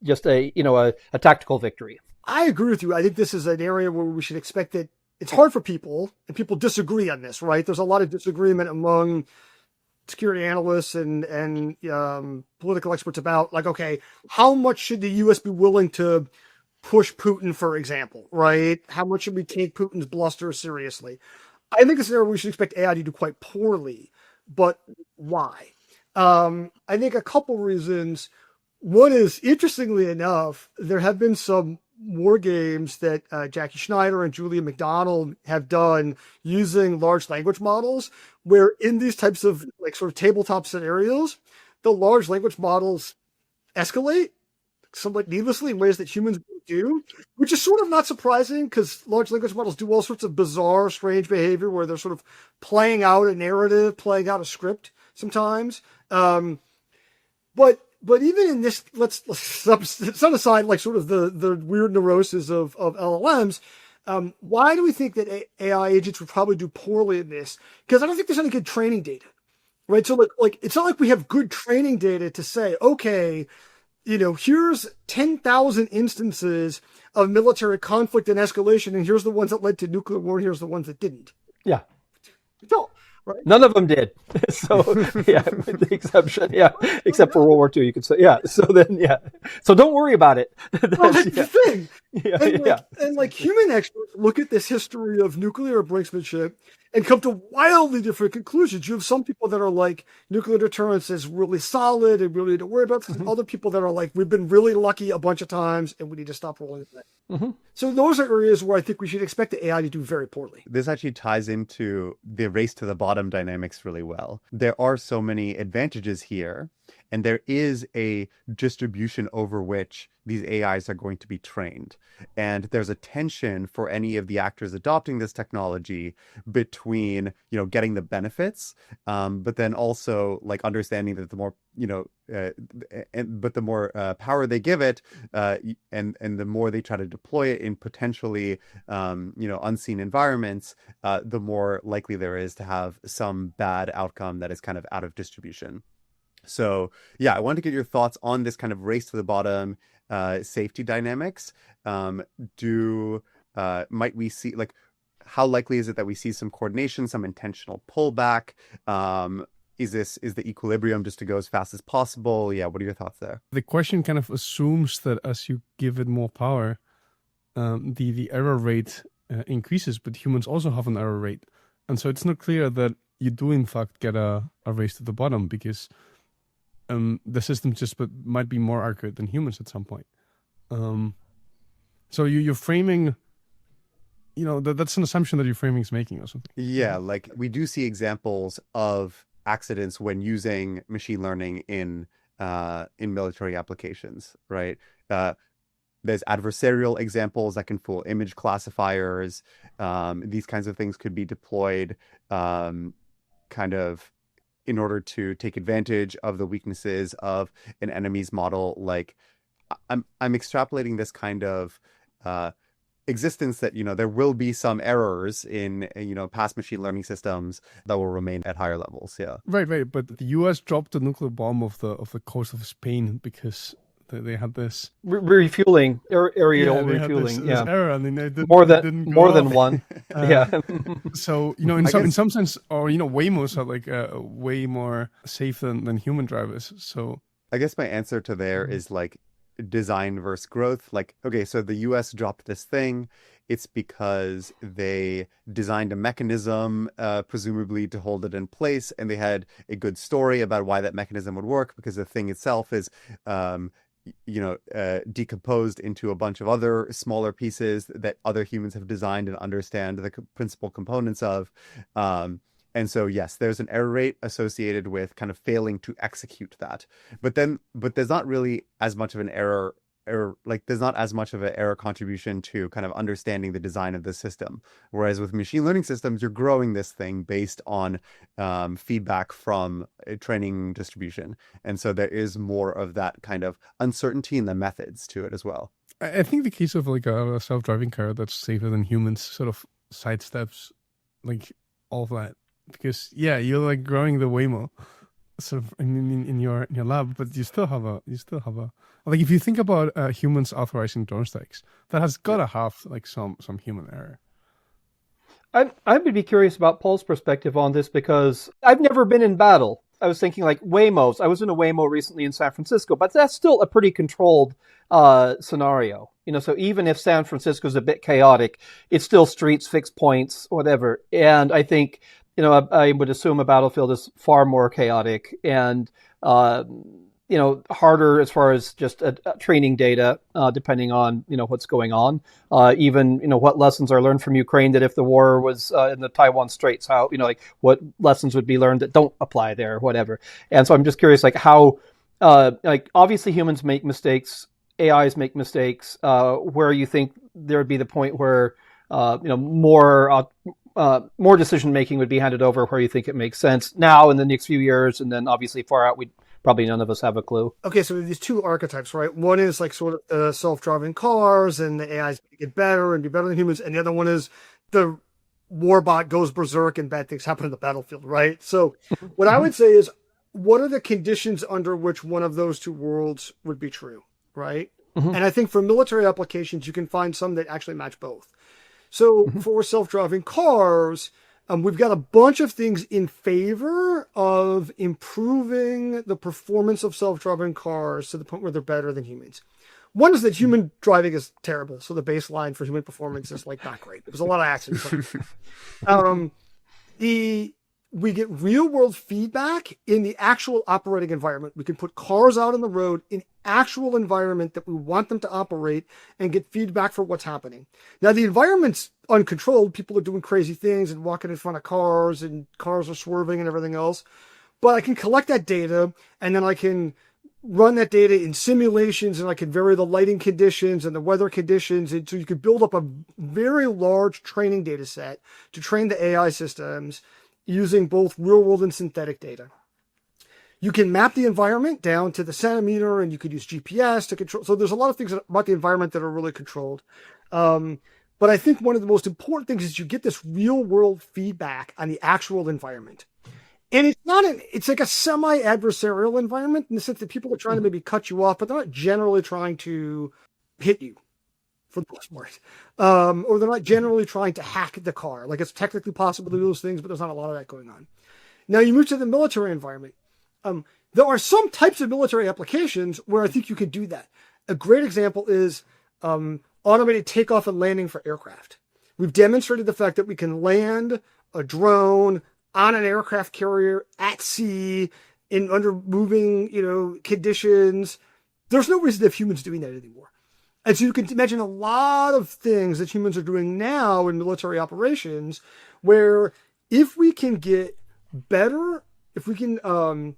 just a tactical victory. I agree with you. I think this is an area where we should expect that it's hard for people, and people disagree on this, right? There's a lot of disagreement among security analysts and political experts about, like, okay, how much should the U.S. be willing to push Putin, for example, right? How much should we take Putin's bluster seriously? I think this is where we should expect AI to do quite poorly, but why? I think a couple reasons. One is, interestingly enough, there have been some war games that Jackie Schneider and Julia McDonald have done using large language models, where in these types of like sort of tabletop scenarios, the large language models escalate somewhat needlessly in ways that humans do, which is sort of not surprising because large language models do all sorts of bizarre, strange behavior where they're sort of playing out a narrative, playing out a script sometimes. But even in this, let's set aside like sort of the weird neuroses of LLMs. Why do we think that AI agents would probably do poorly in this? Because I don't think there's any good training data, right? So like it's not like we have good training data to say, okay, here's 10,000 instances of military conflict and escalation, and here's the ones that led to nuclear war, and here's the ones that didn't. Yeah. No. Right. None of them did. So, yeah, with the exception, except for World War II, you could say, So then, So don't worry about it. Well, that's the thing. Yeah. And like human experts look at this history of nuclear brinksmanship and come to wildly different conclusions. You have some people that are like, nuclear deterrence is really solid and really need to worry about this. And other people that are like, we've been really lucky a bunch of times and we need to stop rolling it back. Mm-hmm. So those are areas where I think we should expect the AI to do very poorly. This actually ties into the race to the bottom dynamics really well. There are so many advantages here, and there is a distribution over which these AIs are going to be trained. And there's a tension for any of the actors adopting this technology between, getting the benefits, but then also like understanding that the more, but the more power they give it, and the more they try to deploy it in potentially, unseen environments, the more likely there is to have some bad outcome that is kind of out of distribution. So, I wanted to get your thoughts on this kind of race to the bottom safety dynamics. Might we see, like, how likely is it that we see some coordination, some intentional pullback? Is the equilibrium just to go as fast as possible? Yeah, what are your thoughts there? The question kind of assumes that as you give it more power, the error rate increases, but humans also have an error rate. And so it's not clear that you do in fact get a race to the bottom, because the system might be more accurate than humans at some point. So you're framing, that's an assumption that your framing is making or something. Yeah, like we do see examples of accidents when using machine learning in military applications, right? There's adversarial examples that can fool image classifiers. These kinds of things could be deployed kind of in order to take advantage of the weaknesses of an enemy's model. Like I'm extrapolating this kind of existence that, there will be some errors in, past machine learning systems that will remain at higher levels. Yeah. Right. But the US dropped the nuclear bomb off the coast of Spain because they had this refueling, aerial refueling. This error. I mean, they didn't, more than one. So, in some sense, or, Waymos are like way more safe than human drivers. So I guess my answer to there is like design versus growth. Like, okay, so the US dropped this thing. It's because they designed a mechanism, presumably to hold it in place, and they had a good story about why that mechanism would work, because the thing itself is decomposed into a bunch of other smaller pieces that other humans have designed and understand the principal components of. And so, yes, there's an error rate associated with kind of failing to execute that. But there's not really as much of an error, there's not as much of an error contribution to kind of understanding the design of the system. Whereas with machine learning systems, you're growing this thing based on feedback from a training distribution. And so there is more of that kind of uncertainty in the methods to it as well. I think the case of like a self-driving car that's safer than humans sort of sidesteps like all of that. Because you're like growing the Waymo, sort of in your lab, but you still have a like if you think about humans authorizing drone strikes, that has got to have like some human error. I would be curious about Paul's perspective on this, because I've never been in battle, I was thinking like Waymos. I was in a Waymo recently in San Francisco, but that's still a pretty controlled scenario. So even if San Francisco is a bit chaotic, it's still streets, fixed points, whatever. And I think, I would assume a battlefield is far more chaotic and, harder as far as just training data, depending on, what's going on. Even, what lessons are learned from Ukraine, that if the war was in the Taiwan Straits, how, like what lessons would be learned that don't apply there, or whatever. And so I'm just curious, like how, obviously humans make mistakes, AIs make mistakes, where you think there would be the point where, more decision making would be handed over, where you think it makes sense now in the next few years, and then obviously far out, probably none of us have a clue. Okay, so these two archetypes, right? One is like sort of self-driving cars, and the AIs get better and be better than humans, and the other one is the warbot goes berserk and bad things happen in the battlefield, right? So what I would say is, what are the conditions under which one of those two worlds would be true, right? And I think for military applications, you can find some that actually match both. So for self-driving cars, we've got a bunch of things in favor of improving the performance of self-driving cars to the point where they're better than humans. One is that human driving is terrible, so the baseline for human performance is like not great. There's a lot of accidents. We get real-world feedback in the actual operating environment. We can put cars out on the road in actual environment that we want them to operate and get feedback for what's happening. Now, the environment's uncontrolled. People are doing crazy things and walking in front of cars, and cars are swerving and everything else. But I can collect that data, and then I can run that data in simulations, and I can vary the lighting conditions and the weather conditions. And so you could build up a very large training data set to train the AI systems using both real-world and synthetic data. You can map the environment down to the centimeter, and you could use GPS to control. So there's a lot of things about the environment that are really controlled. But I think one of the most important things is you get this real-world feedback on the actual environment. And it's like a semi-adversarial environment in the sense that people are trying to maybe cut you off, but they're not generally trying to hit you, for the most part. Or they're not generally trying to hack the car. Like, it's technically possible to do those things, but there's not a lot of that going on. Now you move to the military environment. There are some types of military applications where I think you could do that. A great example is automated takeoff and landing for aircraft. We've demonstrated the fact that we can land a drone on an aircraft carrier at sea in under moving, conditions. There's no reason to have humans doing that anymore. And so you can imagine a lot of things that humans are doing now in military operations where if we can get better, if we can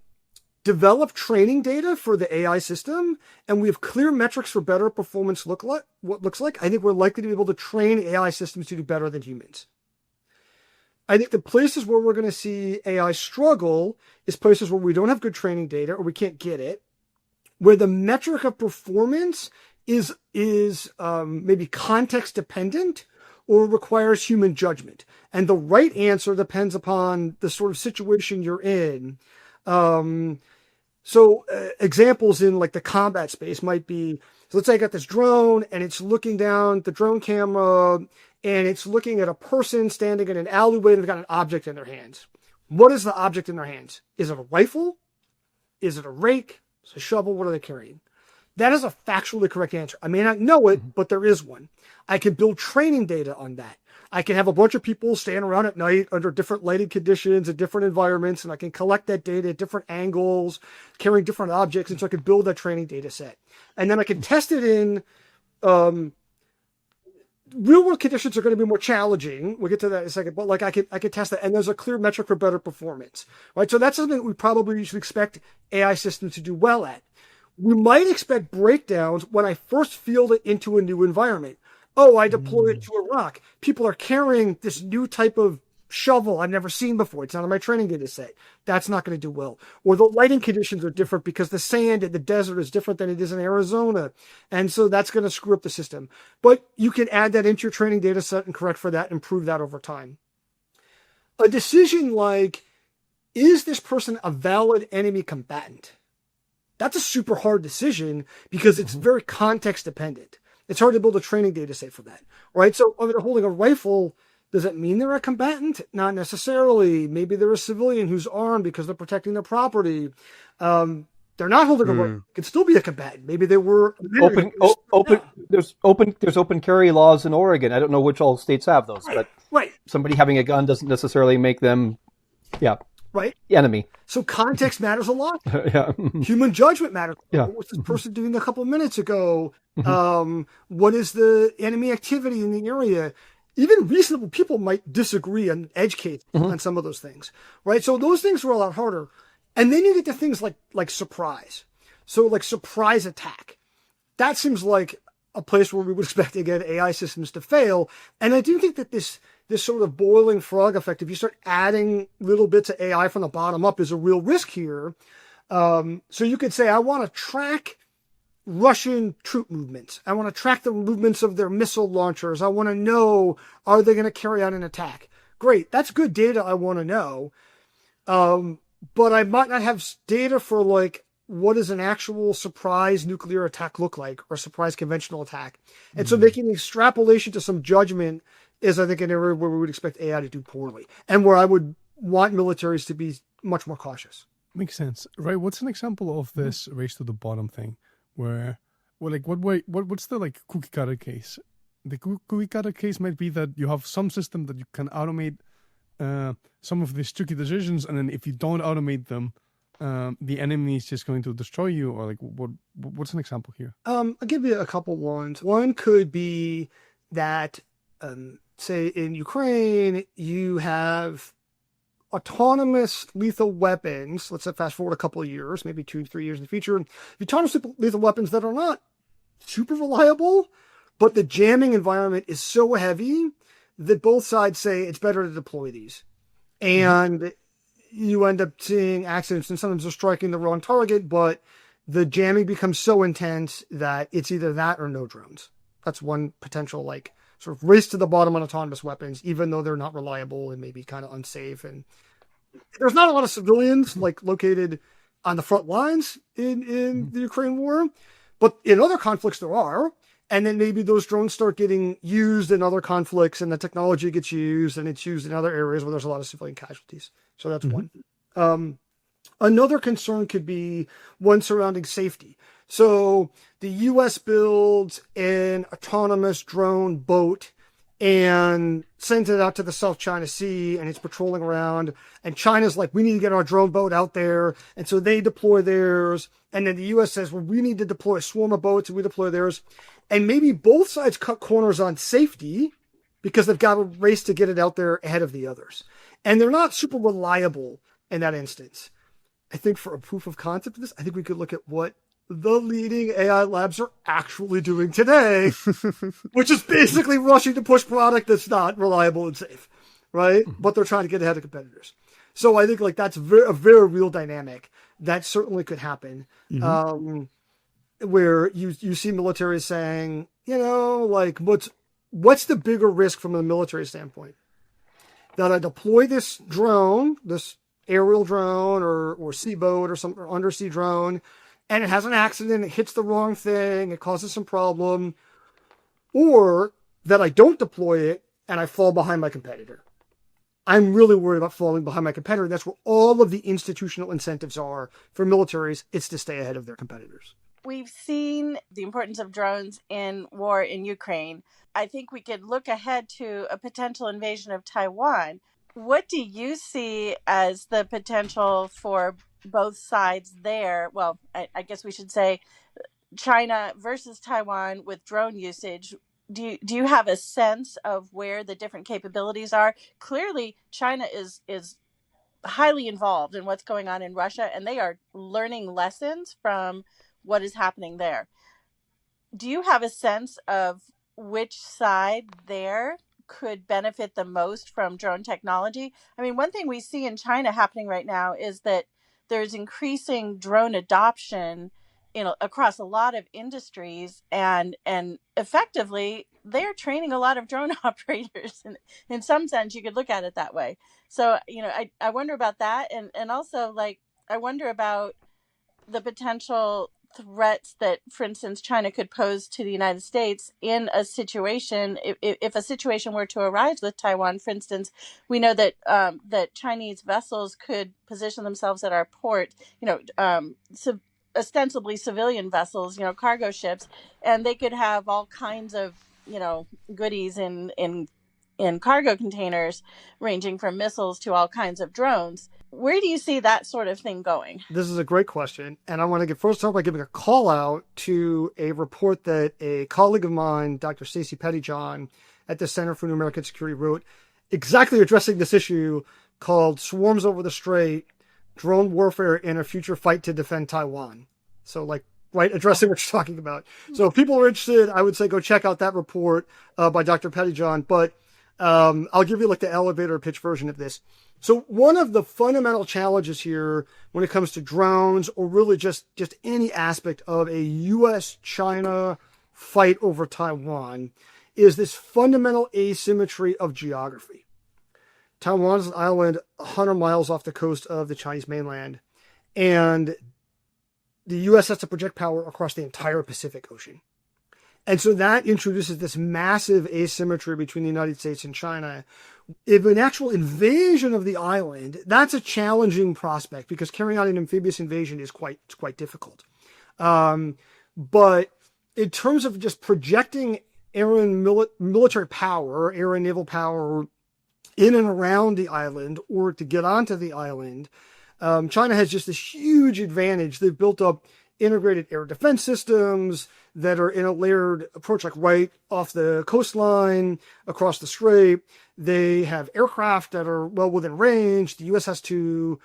develop training data for the AI system, and we have clear metrics for better performance what looks like, I think we're likely to be able to train AI systems to do better than humans. I think the places where we're going to see AI struggle is places where we don't have good training data or we can't get it, where the metric of performance is maybe context dependent or requires human judgment. And the right answer depends upon the sort of situation you're in. So examples in like the combat space might be, so let's say I got this drone and it's looking down the drone camera and it's looking at a person standing in an alleyway and they've got an object in their hands. What is the object in their hands? Is it a rifle? Is it a rake? Is it a shovel? What are they carrying? That is a factually correct answer. I may not know it, but there is one. I can build training data on that. I can have a bunch of people stand around at night under different lighting conditions and different environments, and I can collect that data at different angles, carrying different objects, and so I can build that training data set. And then I can test it in real-world conditions are going to be more challenging. We'll get to that in a second, but like I could test that, and there's a clear metric for better performance, right? So that's something that we probably should expect AI systems to do well at. We might expect breakdowns when I first field it into a new environment. Oh, I deploy it to Iraq. People are carrying this new type of shovel I've never seen before. It's not on my training data set. That's not going to do well. Or the lighting conditions are different because the sand in the desert is different than it is in Arizona. And so that's going to screw up the system. But you can add that into your training data set and correct for that and improve that over time. A decision like, is this person a valid enemy combatant? That's a super hard decision because it's very context dependent. It's hard to build a training data set for that, right? So if they're holding a rifle, Does it mean they're a combatant? Not necessarily. Maybe they're a civilian who's armed because they're protecting their property. They're not holding a weapon. It could still be a combatant. Maybe they were There's open carry laws in Oregon. I don't know which all states have those, but somebody having a gun doesn't necessarily make them, right, enemy. So context matters a lot. Yeah. Human judgment matters. Yeah. What was this person doing a couple of minutes ago? What is the enemy activity in the area? Even reasonable people might disagree on edge cases on some of those things, right? So those things were a lot harder. And then you get to things like surprise. So like surprise attack. That seems like a place where we would expect, again, AI systems to fail. And I do think that this sort of boiling frog effect, if you start adding little bits of AI from the bottom up, is a real risk here. So you could say, I want to track Russian troop movements. I want to track the movements of their missile launchers. I want to know, are they going to carry out an attack? Great. That's good data I want to know. But I might not have data for like, what does an actual surprise nuclear attack look like, or surprise conventional attack? And so making an extrapolation to some judgment is, I think, an area where we would expect AI to do poorly, and where I would want militaries to be much more cautious. Makes sense, right? What's an example of this race to the bottom thing, what's the like cookie cutter case? The cookie cutter case might be that you have some system that you can automate some of these tricky decisions, and then if you don't automate them, the enemy is just going to destroy you. Or like, what's an example here? I'll give you a couple ones. One could be that, say in Ukraine, you have autonomous lethal weapons. Let's say fast forward a couple of years, maybe 2-3 years in the future. Autonomous lethal weapons that are not super reliable, but the jamming environment is so heavy that both sides say it's better to deploy these. And you end up seeing accidents, and sometimes they're striking the wrong target, but the jamming becomes so intense that it's either that or no drones. That's one potential, like, sort of race to the bottom on autonomous weapons, even though they're not reliable and maybe kind of unsafe. And there's not a lot of civilians like located on the front lines in the Ukraine war, but in other conflicts there are. And then maybe those drones start getting used in other conflicts, and the technology gets used, and it's used in other areas where there's a lot of civilian casualties. So that's one. Another concern could be one surrounding safety. So the U.S. builds an autonomous drone boat and sends it out to the South China Sea, and it's patrolling around. And China's like, we need to get our drone boat out there. And so they deploy theirs. And then the U.S. says, well, we need to deploy a swarm of boats, and we deploy theirs. And maybe both sides cut corners on safety because they've got a race to get it out there ahead of the others. And they're not super reliable in that instance. I think for a proof of concept of this, I think we could look at what the leading AI labs are actually doing today, which is basically rushing to push product that's not reliable and safe, right? But they're trying to get ahead of competitors. So I think like that's a very real dynamic that certainly could happen. Where you see militaries saying, you know, like what's the bigger risk from a military standpoint? That I deploy this drone, this aerial drone or sea boat or some undersea drone, and it has an accident, it hits the wrong thing, it causes some problem, or that I don't deploy it and I fall behind my competitor. I'm really worried about falling behind my competitor. That's where all of the institutional incentives are for militaries. It's to stay ahead of their competitors. We've seen the importance of drones in war in Ukraine. I think we could look ahead to a potential invasion of Taiwan. What do you see as the potential for both sides there? Well, I guess we should say China versus Taiwan with drone usage. Do you have a sense of where the different capabilities are? Clearly, China is highly involved in what's going on in Russia, and they are learning lessons from what is happening there. Do you have a sense of which side there could benefit the most from drone technology? I mean, one thing we see in China happening right now is that there's increasing drone adoption across a lot of industries, and effectively they're training a lot of drone operators. And in some sense, you could look at it that way. So, I wonder about that. And also, like, I wonder about the potential threats that, for instance, China could pose to the United States in a situation, if a situation were to arise with Taiwan, for instance, we know that that Chinese vessels could position themselves at our port, ostensibly civilian vessels, cargo ships, and they could have all kinds of, goodies in cargo containers, ranging from missiles to all kinds of drones. Where do you see that sort of thing going? This is a great question. And I want to start by giving a call out to a report that a colleague of mine, Dr. Stacey Pettyjohn at the Center for New American Security, wrote exactly addressing this issue, called Swarms Over the Strait, Drone Warfare in a Future Fight to Defend Taiwan. So right, addressing what you're talking about. So if people are interested, I would say go check out that report by Dr. Pettyjohn. But I'll give you the elevator pitch version of this. So one of the fundamental challenges here when it comes to drones, or really just any aspect of a U.S.-China fight over Taiwan, is this fundamental asymmetry of geography. Taiwan is an island 100 miles off the coast of the Chinese mainland, and the U.S. has to project power across the entire Pacific Ocean. And so that introduces this massive asymmetry between the United States and China. If an actual invasion of the island, that's a challenging prospect, because carrying out an amphibious invasion is quite difficult. But in terms of just projecting air and military power, air and naval power in and around the island, or to get onto the island, China has just this huge advantage. They've built up integrated air defense systems that are in a layered approach, right off the coastline, across the strait. They have aircraft that are well within range. The U.S. has to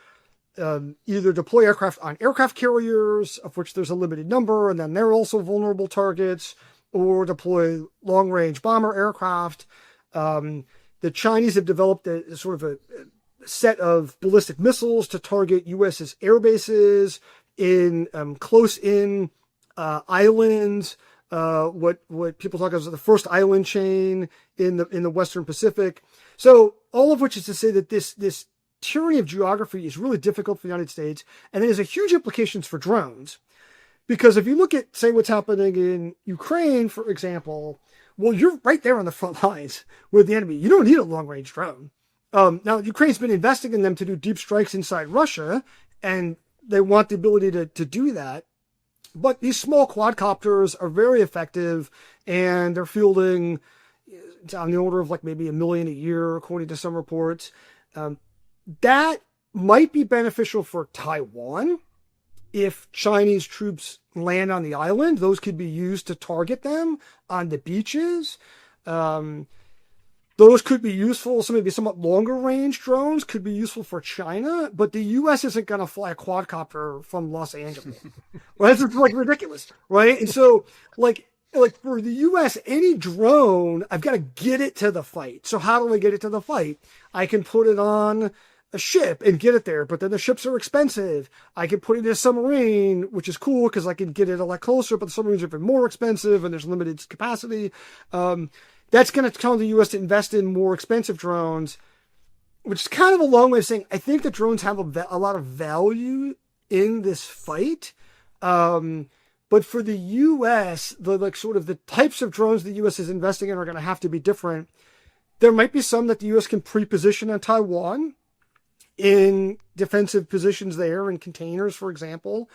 either deploy aircraft on aircraft carriers, of which there's a limited number, and then they're also vulnerable targets, or deploy long-range bomber aircraft. The Chinese have developed a sort of a set of ballistic missiles to target U.S.'s air bases in close-in islands, what people talk about as the first island chain in the Western Pacific. So all of which is to say that this tyranny of geography is really difficult for the United States, and it has a huge implications for drones. Because if you look at, say, what's happening in Ukraine, for example, well, you're right there on the front lines with the enemy. You don't need a long-range drone. Now, Ukraine's been investing in them to do deep strikes inside Russia, and they want the ability to do that. But these small quadcopters are very effective, and they're fielding on the order of maybe 1 million a year, according to some reports. That might be beneficial for Taiwan. If Chinese troops land on the island, those could be used to target them on the beaches. Those could be useful. Some maybe somewhat longer range drones could be useful for China, but the U.S. isn't going to fly a quadcopter from Los Angeles. Right? It's ridiculous, right? And so, for the U.S., any drone, I've got to get it to the fight. So how do I get it to the fight? I can put it on a ship and get it there, but then the ships are expensive. I can put it in a submarine, which is cool because I can get it a lot closer, but the submarines are even more expensive and there's limited capacity. That's going to tell the U.S. to invest in more expensive drones, which is kind of a long way of saying I think the drones have a lot of value in this fight. But for the U.S., the types of drones the U.S. is investing in are going to have to be different. There might be some that the U.S. can pre-position on Taiwan in defensive positions there, in containers, for example.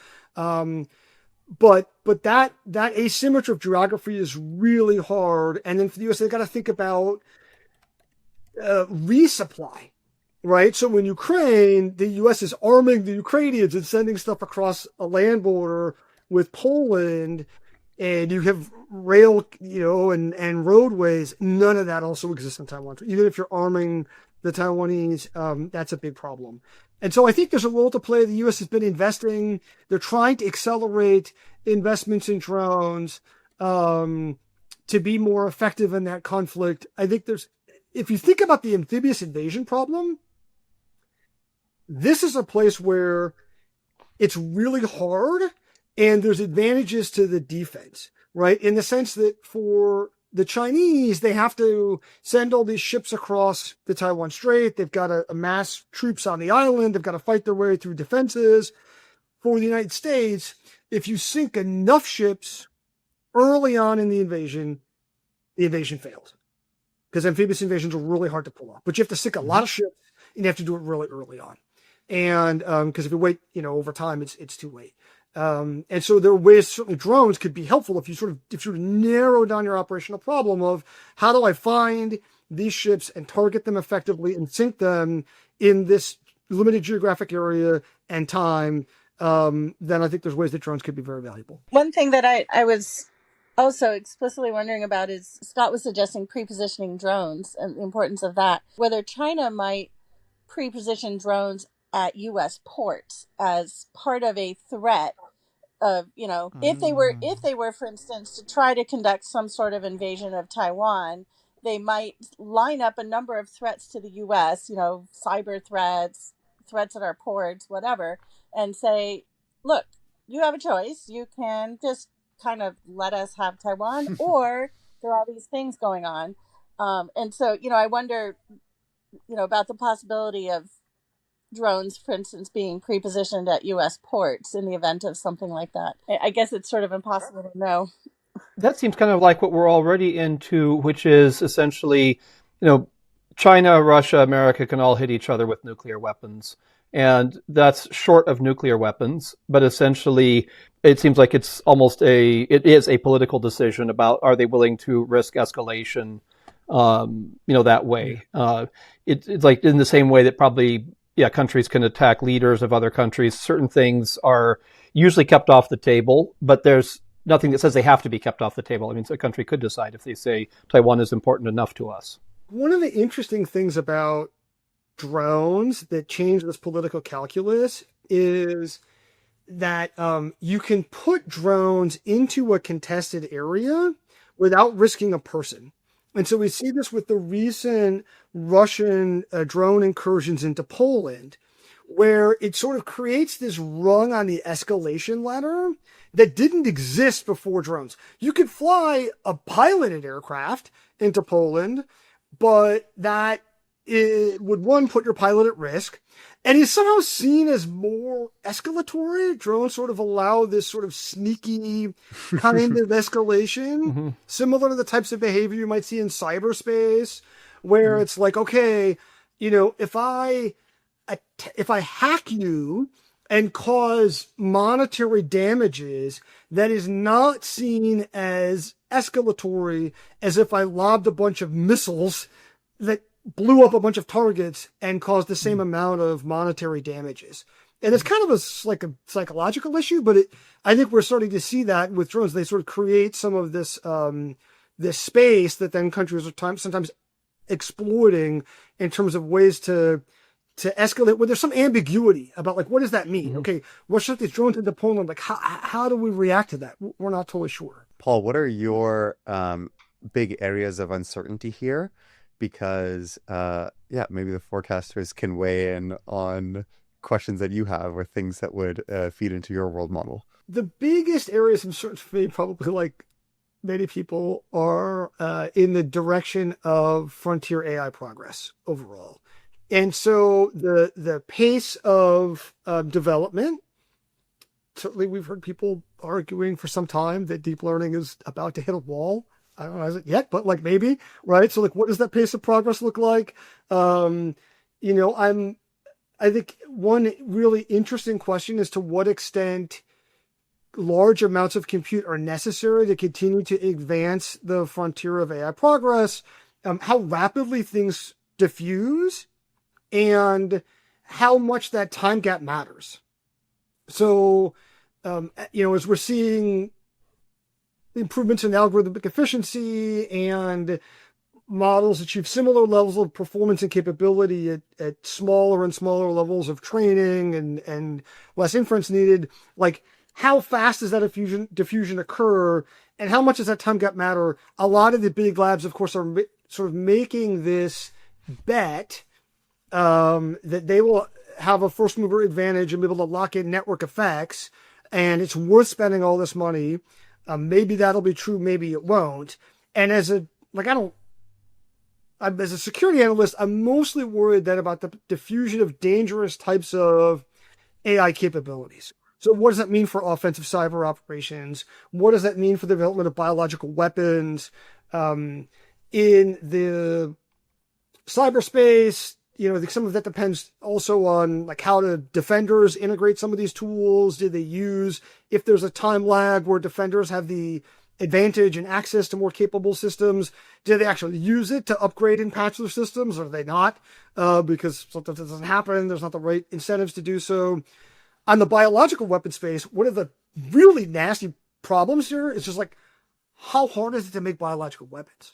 But that asymmetry of geography is really hard. And then for the U.S., they've got to think about resupply, right? So in Ukraine, the U.S. is arming the Ukrainians and sending stuff across a land border with Poland, and you have rail, and roadways. None of that also exists in Taiwan. Even if you're arming the Taiwanese, that's a big problem. And so I think there's a role to play. The U.S. has been investing. They're trying to accelerate investments in drones to be more effective in that conflict. I think if you think about the amphibious invasion problem, this is a place where it's really hard, and there's advantages to the defense, right? In the sense that for the Chinese, they have to send all these ships across the Taiwan Strait. They've got to amass troops on the island. They've got to fight their way through defenses. For the United States, if you sink enough ships early on in the invasion fails. Because amphibious invasions are really hard to pull off. But you have to sink a lot of ships, and you have to do it really early on. And because if you wait, over time, it's too late. And so there are ways, certainly drones could be helpful if you sort of narrow down your operational problem of how do I find these ships and target them effectively and sink them in this limited geographic area and time. Then I think there's ways that drones could be very valuable. One thing that I was also explicitly wondering about is Scott was suggesting pre-positioning drones and the importance of that. Whether China might pre-position drones at U.S. ports as part of a threat of, if they were, for instance, to try to conduct some sort of invasion of Taiwan, they might line up a number of threats to the U.S., cyber threats at our ports, whatever, and say, look, you have a choice. You can just kind of let us have Taiwan, or there are all these things going on. And so, I wonder, about the possibility of drones, for instance, being pre-positioned at U.S. ports in the event of something like that. I guess it's sort of impossible to know. That seems kind of like what we're already into, which is essentially, China, Russia, America can all hit each other with nuclear weapons. And that's short of nuclear weapons, but essentially it seems like it is a political decision about are they willing to risk escalation, that way. It's like in the same way that probably, countries can attack leaders of other countries. Certain things are usually kept off the table, but there's nothing that says they have to be kept off the table. I mean, a country could decide if they say Taiwan is important enough to us. One of the interesting things about drones that change this political calculus is that you can put drones into a contested area without risking a person. And so we see this with the recent Russian drone incursions into Poland, where it sort of creates this rung on the escalation ladder that didn't exist before drones. You could fly a piloted aircraft into Poland, but that it would, one, put your pilot at risk, and is somehow seen as more escalatory. Drones sort of allow this sort of sneaky kind of escalation, similar to the types of behavior you might see in cyberspace, where it's like, okay, if I hack you and cause monetary damages, that is not seen as escalatory as if I lobbed a bunch of missiles that blew up a bunch of targets and caused the same amount of monetary damages. And it's kind of a psychological issue, but I think we're starting to see that with drones. They sort of create some of this this space that then countries are sometimes exploiting in terms of ways to escalate, where there's some ambiguity about, like, what does that mean? Okay, we'll shut these drones into Poland. Like, how do we react to that? We're not totally sure. Paul, what are your big areas of uncertainty here? Because, maybe the forecasters can weigh in on questions that you have or things that would feed into your world model. The biggest areas of uncertainty for me, probably like many people, are in the direction of frontier AI progress overall. And so the pace of development, certainly we've heard people arguing for some time that deep learning is about to hit a wall. I don't know, is it yet, but like maybe, right? So like, what does that pace of progress look like? I think one really interesting question is to what extent large amounts of compute are necessary to continue to advance the frontier of AI progress, how rapidly things diffuse, and how much that time gap matters. So, as we're seeing improvements in algorithmic efficiency and models achieve similar levels of performance and capability at smaller and smaller levels of training and less inference needed, like, how fast does that diffusion occur, and how much does that time gap matter? A lot of the big labs, of course, are sort of making this bet that they will have a first mover advantage and be able to lock in network effects, and it's worth spending all this money. Maybe that'll be true, maybe it won't. And as a security analyst, I'm mostly worried that about the diffusion of dangerous types of AI capabilities. So what does that mean for offensive cyber operations? What does that mean for the development of biological weapons? In the cyberspace, some of that depends also on like how do defenders integrate some of these tools. Do they use, if there's a time lag where defenders have the advantage and access to more capable systems, do they actually use it to upgrade and patch their systems, or do they not? Because sometimes it doesn't happen. There's not the right incentives to do so. On the biological weapon space, one of the really nasty problems here is just like, how hard is it to make biological weapons?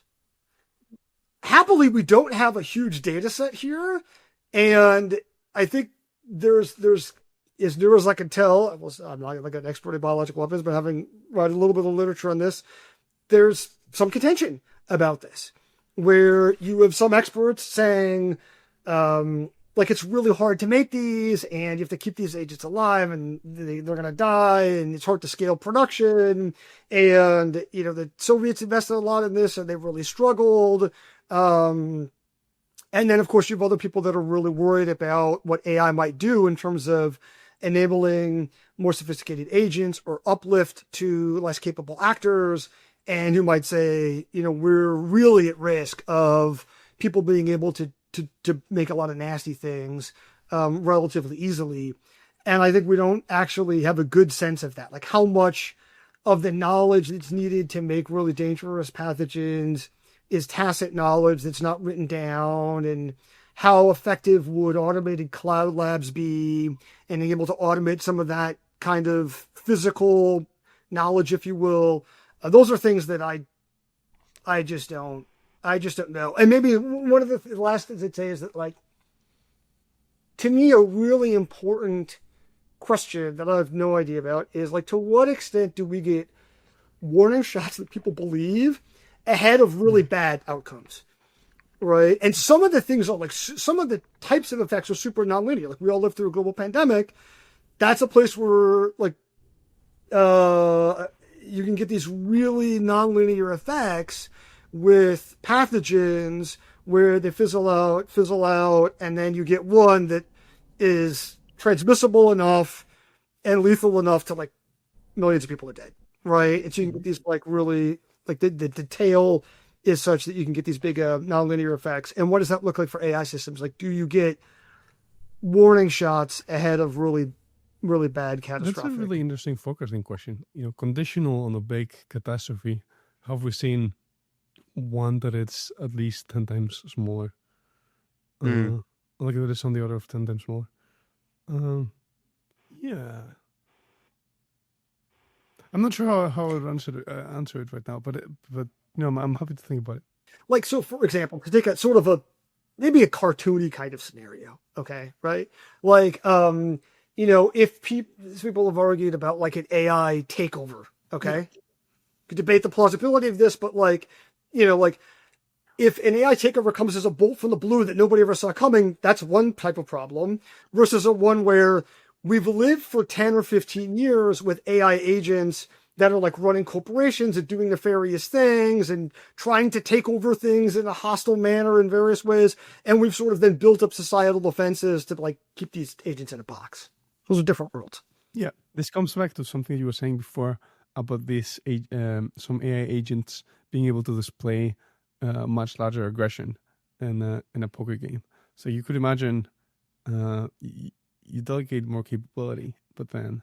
Happily, we don't have a huge data set here. And I think there's as near as I can tell, I'm not like an expert in biological weapons, but having read a little bit of literature on this, there's some contention about this, where you have some experts saying, like it's really hard to make these, and you have to keep these agents alive, and they're going to die, and it's hard to scale production. And, the Soviets invested a lot in this, and they really struggled. And then, of course, you have other people that are really worried about what AI might do in terms of enabling more sophisticated agents or uplift to less capable actors, and who might say, we're really at risk of people being able to make a lot of nasty things relatively easily. And I think we don't actually have a good sense of that. Like how much of the knowledge that's needed to make really dangerous pathogens is tacit knowledge that's not written down, and how effective would automated cloud labs be, and being able to automate some of that kind of physical knowledge, if you will. Those are things that I just don't know. And maybe one of the last things I'd say is that, like, to me, a really important question that I have no idea about is, like, to what extent do we get warning shots that people believe ahead of really bad outcomes, right? And some of the things are, like, some of the types of effects are super nonlinear. Like, we all lived through a global pandemic. That's a place where, like, you can get these really nonlinear effects with pathogens where they fizzle out, and then you get one that is transmissible enough and lethal enough to, like, millions of people are dead, right? And so you can get these, like, really, like, the tail is such that you can get these big nonlinear effects. And what does that look like for AI systems? Like, do you get warning shots ahead of really, really bad catastrophic? That's a really interesting focusing question. Conditional on a big catastrophe, have we seen one that it's at least 10 times smaller? Like that it's on the order of 10 times smaller. Yeah. I'm not sure how I would answer it right now, but I'm happy to think about it. Like, so for example, to take a sort of maybe a cartoony kind of scenario, okay, right? Like, if people have argued about, like, an AI takeover, okay? You could debate the plausibility of this, but, like, like, if an AI takeover comes as a bolt from the blue that nobody ever saw coming, that's one type of problem, versus a one where we've lived for 10 or 15 years with AI agents that are, like, running corporations and doing nefarious things and trying to take over things in a hostile manner in various ways. And we've sort of then built up societal defenses to, like, keep these agents in a box. Those are different worlds. Yeah, this comes back to something you were saying before about this some AI agents being able to display much larger aggression in a poker game. So you could imagine you delegate more capability, but then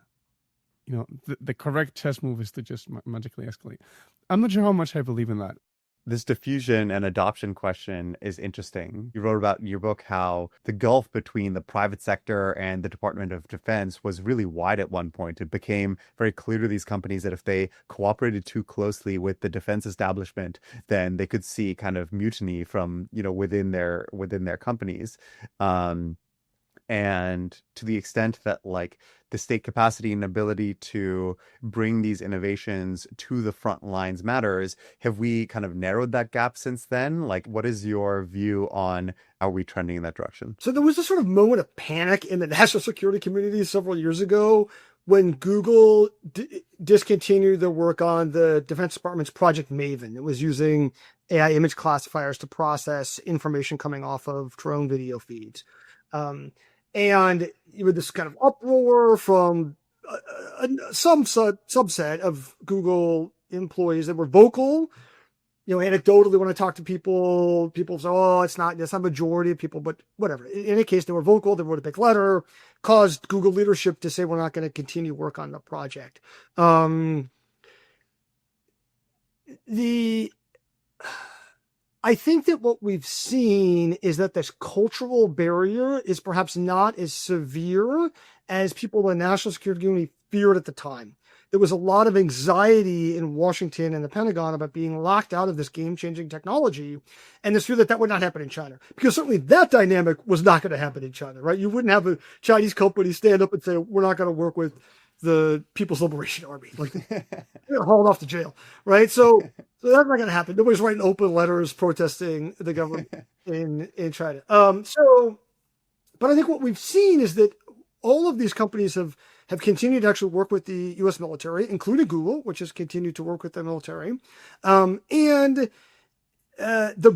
the correct chess move is to just magically escalate. I'm not sure how much I believe in that. This diffusion and adoption question is interesting. You wrote about in your book how the gulf between the private sector and the Department of Defense was really wide at one point. It became very clear to these companies that if they cooperated too closely with the defense establishment, then they could see kind of mutiny from, within their companies. And to the extent that, like, the state capacity and ability to bring these innovations to the front lines matters, have we kind of narrowed that gap since then? Like, what is your view on how we trending in that direction? So there was this sort of moment of panic in the national security community several years ago when Google discontinued their work on the Defense Department's Project Maven. It was using AI image classifiers to process information coming off of drone video feeds. And with this kind of uproar from some subset of Google employees that were vocal. Anecdotally, when I talk to people say, "Oh, it's not a majority of people," but whatever. In any case, they were vocal. They wrote a big letter, caused Google leadership to say, "We're not going to continue work on the project." I think that what we've seen is that this cultural barrier is perhaps not as severe as people in the national security community feared at the time. There was a lot of anxiety in Washington and the Pentagon about being locked out of this game-changing technology, and this fear that would not happen in China. Because certainly that dynamic was not going to happen in China, right? You wouldn't have a Chinese company stand up and say, "We're not going to work with the People's Liberation Army." Like, they're hauled off to jail, right? So that's not going to happen. Nobody's writing open letters protesting the government in China. But I think what we've seen is that all of these companies have continued to actually work with the U.S. military, including Google, which has continued to work with the military. The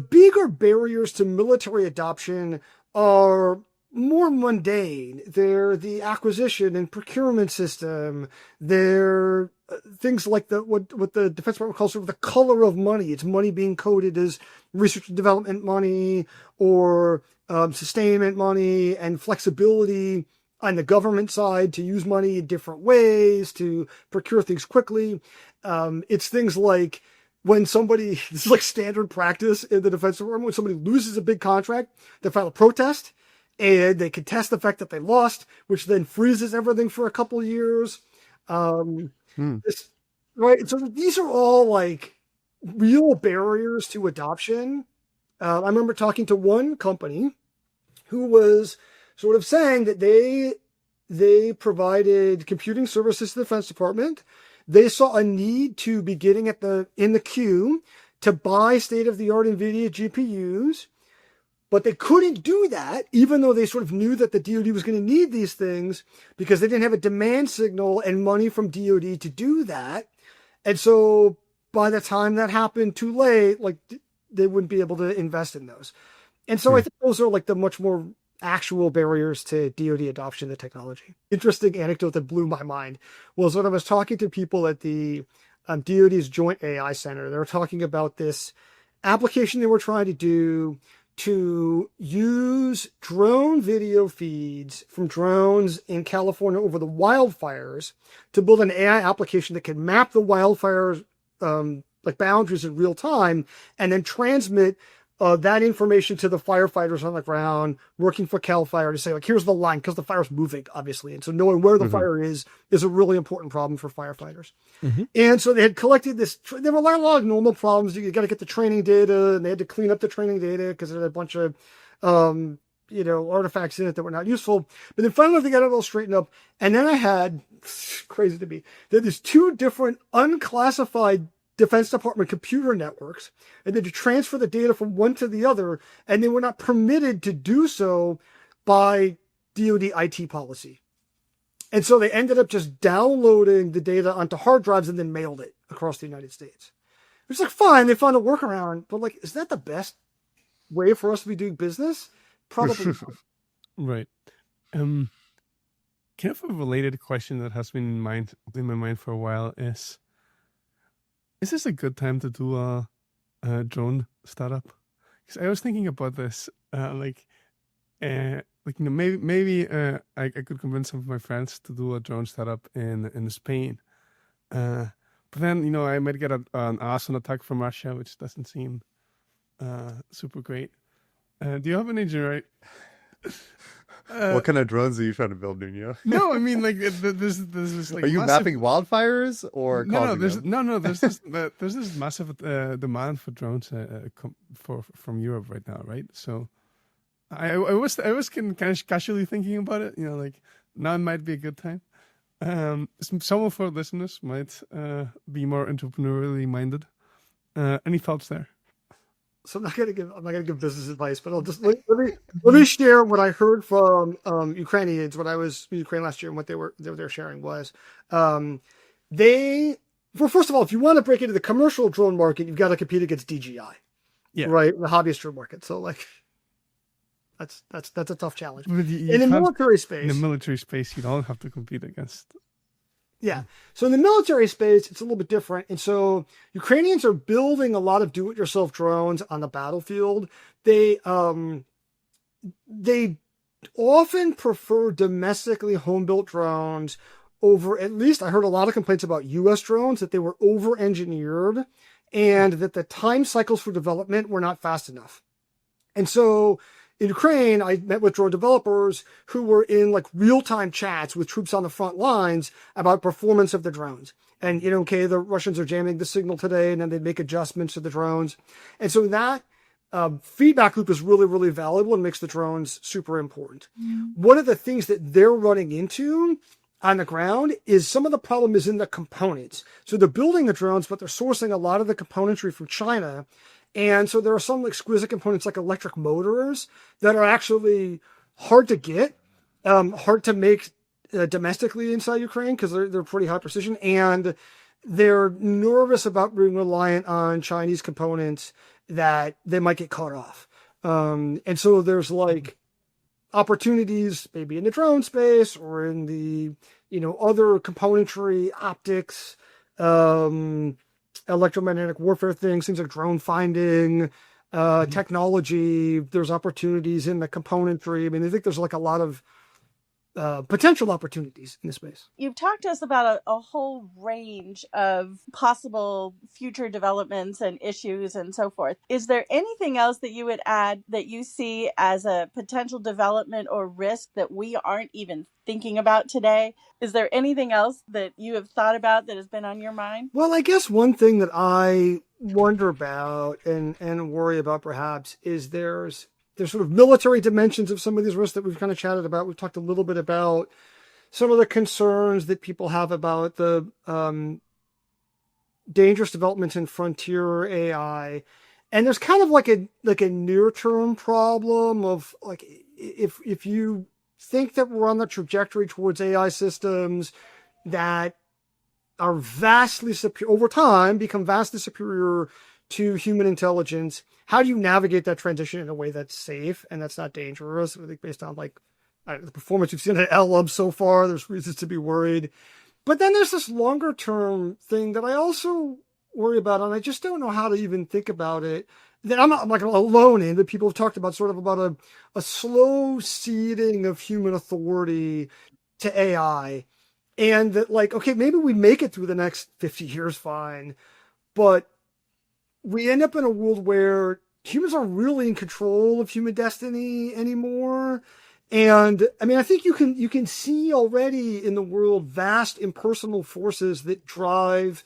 bigger barriers to military adoption are more mundane. They're the acquisition and procurement system. They're things like what the Defense Department calls sort of the color of money. It's money being coded as research and development money or sustainment money, and flexibility on the government side to use money in different ways, to procure things quickly. It's things like when somebody, this is like standard practice in the Defense Department, when somebody loses a big contract, they file a protest and they contest the fact that they lost, which then freezes everything for a couple of years. Right. So these are all like real barriers to adoption. I remember talking to one company who was sort of saying that they provided computing services to the Defense Department. They saw a need to be getting in the queue to buy state-of-the-art NVIDIA GPUs, but they couldn't do that, even though they sort of knew that the DoD was going to need these things, because they didn't have a demand signal and money from DoD to do that. And so by the time that happened too late, like, they wouldn't be able to invest in those. And so I think those are like the much more actual barriers to DoD adoption of the technology. Interesting anecdote that blew my mind was when I was talking to people at the DoD's Joint AI Center. They were talking about this application they were trying to do to use drone video feeds from drones in California over the wildfires to build an AI application that can map the wildfires like boundaries in real time and then transmit that information to the firefighters on the ground working for CAL FIRE to say, like, here's the line, because the fire's moving, obviously. And so knowing where the fire is a really important problem for firefighters. And so they had collected this. There were a lot of normal problems. You got to get the training data, and they had to clean up the training data because there had a bunch of, artifacts in it that were not useful. But then finally they got it all straightened up. And then I had, crazy to me, there these two different unclassified Defense Department computer networks, and then to transfer the data from one to the other, and they were not permitted to do so by DoD IT policy. And so they ended up just downloading the data onto hard drives and then mailed it across the United States. It's like, fine, they found a workaround, but like, is that the best way for us to be doing business? Probably not. Right. Kind of a related question that has been in my mind for a while is this a good time to do a drone startup? Because I was thinking about this, maybe I could convince some of my friends to do a drone startup in Spain, but then I might get an arson attack from Russia, which doesn't seem super great. Do you have any generic? What kind of drones are you trying to build, Nuno? No, I mean, like, there's this like. Are you mapping wildfires or there's them? There's this massive demand for drones from Europe right now, right? So, I was kind of casually thinking about it, like now might be a good time. Some of our listeners might be more entrepreneurially minded. Any thoughts there? So I'm not gonna give business advice, but I'll just let me share what I heard from Ukrainians when I was in Ukraine last year, and what they were sharing was first of all, if you want to break into the commercial drone market, you've got to compete against DJI, right? The hobbyist drone market. So like that's a tough challenge. In the military space, you don't have to compete against Yeah. So in the military space, it's a little bit different. And so Ukrainians are building a lot of do-it-yourself drones on the battlefield. They often prefer domestically home-built drones over, at least I heard a lot of complaints about US drones, that they were over-engineered and that the time cycles for development were not fast enough. And so in Ukraine, I met with drone developers who were in like real-time chats with troops on the front lines about performance of the drones. And, okay, the Russians are jamming the signal today, and then they make adjustments to the drones. And so that feedback loop is really, really valuable and makes the drones super important. One of the things that they're running into on the ground is some of the problem is in the components. So they're building the drones, but they're sourcing a lot of the componentry from China. And so there are some exquisite components like electric motors that are actually hard to get, hard to make domestically inside Ukraine because they're pretty high precision. And they're nervous about being reliant on Chinese components that they might get caught off. And so there's like opportunities maybe in the drone space or in the, other componentry, optics, electromagnetic warfare things like drone finding, technology. There's opportunities in the componentry. I mean, I think there's like a lot of potential opportunities in this space. You've talked to us about a whole range of possible future developments and issues and so forth. Is there anything else that you would add that you see as a potential development or risk that we aren't even thinking about today? Is there anything else that you have thought about that has been on your mind? Well, I guess one thing that I wonder about and worry about perhaps is there's sort of military dimensions of some of these risks that we've kind of chatted about. We've talked a little bit about some of the concerns that people have about the dangerous developments in frontier AI. And there's kind of like a near-term problem of like if you think that we're on the trajectory towards AI systems that are vastly superior over time, become vastly superior to human intelligence, how do you navigate that transition in a way that's safe and that's not dangerous? I think based on like the performance we've seen at LLM so far, there's reasons to be worried. But then there's this longer term thing that I also worry about, and I just don't know how to even think about it. That I'm not like alone in, that people have talked about sort of about a slow ceding of human authority to AI. And that like, okay, maybe we make it through the next 50 years fine, but we end up in a world where humans aren't really in control of human destiny anymore. And I mean, I think you can see already in the world vast impersonal forces that drive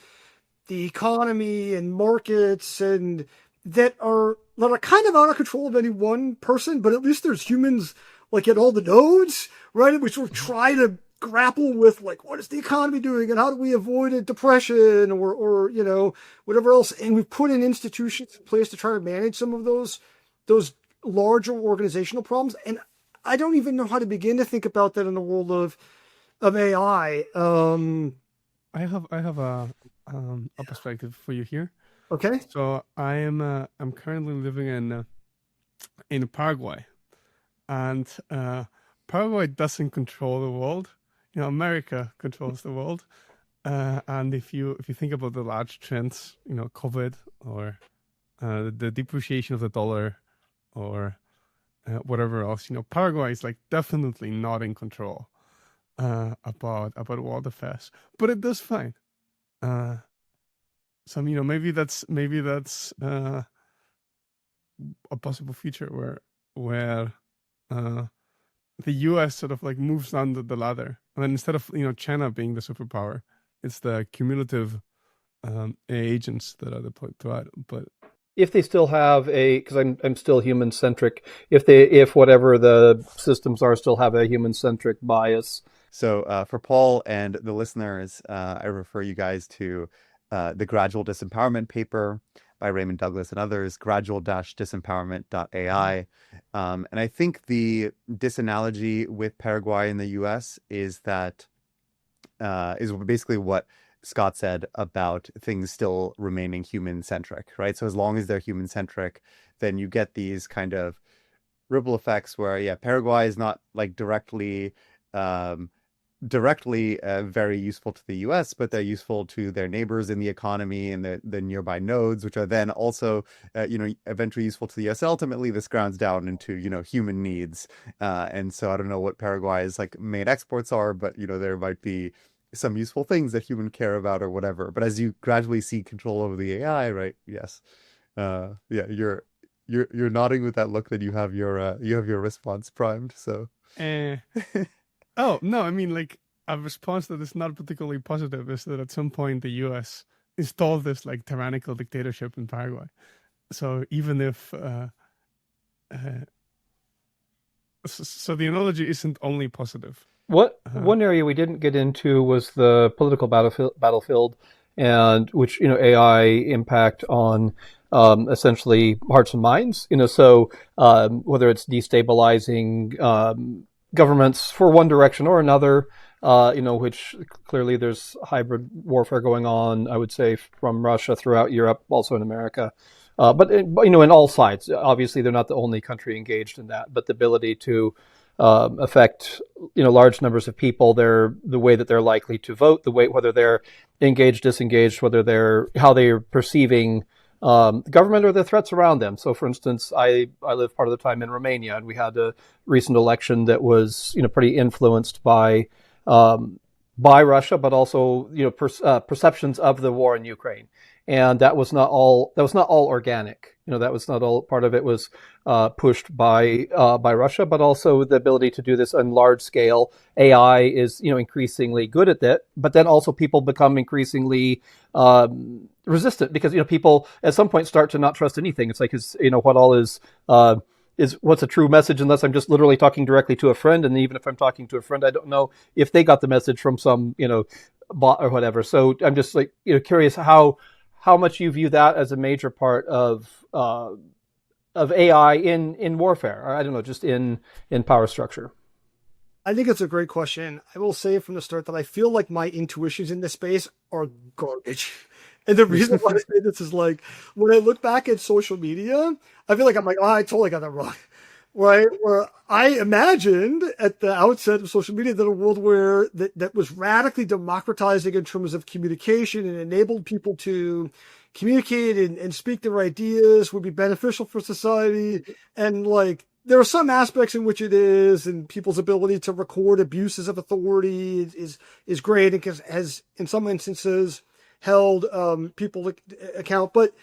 the economy and markets and that are kind of out of control of any one person, but at least there's humans like at all the nodes, right? We sort of try to grapple with like, what is the economy doing and how do we avoid a depression or whatever else. And we've put in institutions in place to try to manage some of those larger organizational problems. And I don't even know how to begin to think about that in the world of AI. I have a perspective for you here. Okay. So I'm currently living in Paraguay, and Paraguay doesn't control the world. America controls the world. And if you think about the large trends, COVID or the depreciation of the dollar or whatever else, Paraguay is like definitely not in control about world affairs, but it does fine. So maybe that's a possible future where the U.S. sort of like moves down the ladder, and then instead of China being the superpower, it's the cumulative agents that are deployed throughout. But if they still have because I'm still human centric, if whatever the systems are still have a human centric bias. So for Paul and the listeners, I refer you guys to the Gradual Disempowerment paper by Raymond Douglas and others, gradual-disempowerment.ai. And I think the disanalogy with Paraguay in the US is that is basically what Scott said about things still remaining human-centric, right? So as long as they're human-centric, then you get these kind of ripple effects where, Paraguay is not like directly directly very useful to the US, but they're useful to their neighbors in the economy and the nearby nodes, which are then also, eventually useful to the US. Ultimately, this grounds down into, human needs. And so I don't know what Paraguay's like main exports are, but, there might be some useful things that humans care about or whatever. But as you gradually see control over the AI, right? Yes. Yeah, you're nodding with that look that you have your response primed. So Eh. Oh, no, I mean, like, a response that is not particularly positive is that at some point the US installed this, like, tyrannical dictatorship in Paraguay. So even if, so the analogy isn't only positive. One area we didn't get into was the political battlefield, and which AI impact on essentially hearts and minds. So whether it's destabilizing governments for one direction or another, which clearly there's hybrid warfare going on. I would say from Russia throughout Europe, also in America. But in all sides. Obviously, they're not the only country engaged in that, but the ability to affect large numbers of people, the way that they're likely to vote, the way whether they're engaged, disengaged, how they're perceiving the government or the threats around them. So, for instance, I lived part of the time in Romania, and we had a recent election that was pretty influenced by Russia, but also perceptions of the war in Ukraine. And that was not all organic. That was not all. Part of it was pushed by Russia, but also the ability to do this on large scale. AI is increasingly good at that, but then also people become increasingly resistant because people at some point start to not trust anything. It's like what all is what's a true message unless I'm just literally talking directly to a friend, and even if I'm talking to a friend, I don't know if they got the message from some bot or whatever. So I'm just like curious how much you view that as a major part of AI in warfare, or I don't know, just in power structure. I think it's a great question. I will say from the start that I feel like my intuitions in this space are garbage. And the reason why I say this is like, when I look back at social media, I feel like I'm like, oh, I totally got that wrong. Right? Where I imagined at the outset of social media that a world where that was radically democratizing in terms of communication and enabled people to communicate and speak their ideas would be beneficial for society. And like, there are some aspects in which it is, and people's ability to record abuses of authority is great and has, in some instances, held people account. But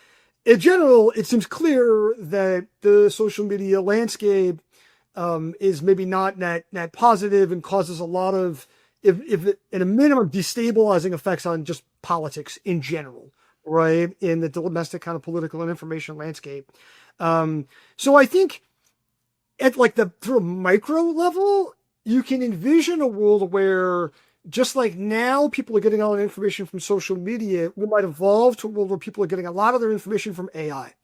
in general, it seems clear that the social media landscape is maybe not that positive and causes a lot of, if at a minimum, destabilizing effects on just politics in general, right? In the domestic kind of political and information landscape. So I think at like the sort of micro level, you can envision a world where just like now people are getting all their information from social media, we might evolve to a world where people are getting a lot of their information from AI.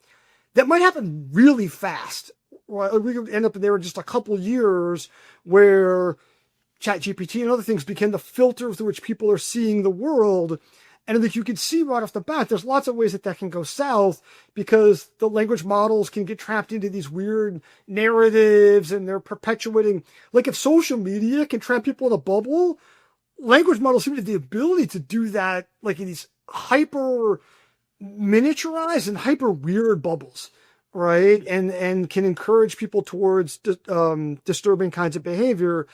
That might happen really fast. Right? We could end up there in just a couple years where ChatGPT and other things become the filter through which people are seeing the world. And I think you can see right off the bat, there's lots of ways that can go south because the language models can get trapped into these weird narratives and they're perpetuating. Like if social media can trap people in a bubble, language models seem to have the ability to do that, like in these hyper miniaturized and hyper weird bubbles, right? And can encourage people towards disturbing kinds of behavior.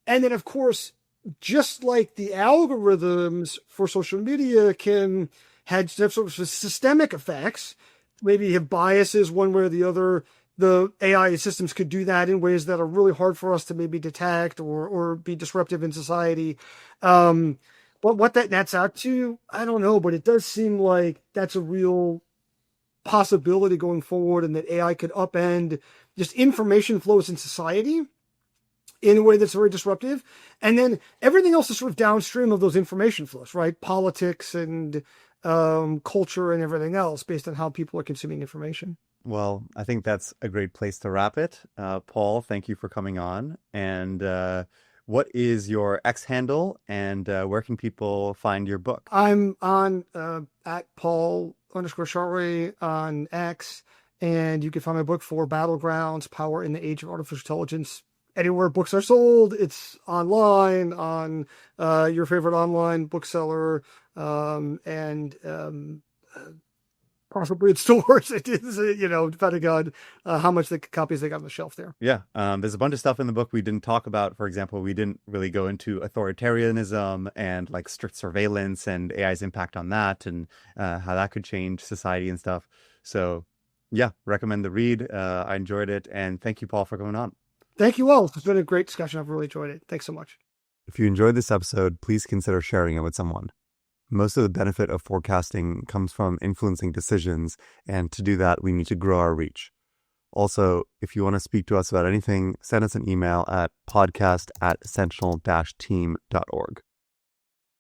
And then, of course, just like the algorithms for social media can have sort of systemic effects, maybe have biases one way or the other, the AI systems could do that in ways that are really hard for us to maybe detect or be disruptive in society. But what that nets out to, I don't know, but it does seem like that's a real possibility going forward, and that AI could upend just information flows in society in a way that's very disruptive. And then everything else is sort of downstream of those information flows, right? Politics and culture and everything else based on how people are consuming information. Well, I think that's a great place to wrap it. Paul, thank you for coming on. And what is your X handle, and where can people find your book? I'm on at Paul_Scharre on X, and you can find my book, Four Battlegrounds, Power in the Age of Artificial Intelligence, anywhere books are sold. It's online on your favorite online bookseller, and possibly in stores. It is, depending on how much the copies they got on the shelf there. Yeah, there's a bunch of stuff in the book we didn't talk about. For example, we didn't really go into authoritarianism and like strict surveillance and AI's impact on that, and how that could change society and stuff. So yeah, recommend the read. I enjoyed it, and thank you, Paul, for coming on. Thank you all. It's been a great discussion. I've really enjoyed it. Thanks so much. If you enjoyed this episode, please consider sharing it with someone. Most of the benefit of forecasting comes from influencing decisions, and to do that, we need to grow our reach. Also, if you want to speak to us about anything, send us an email at podcast@sentinel-team.org.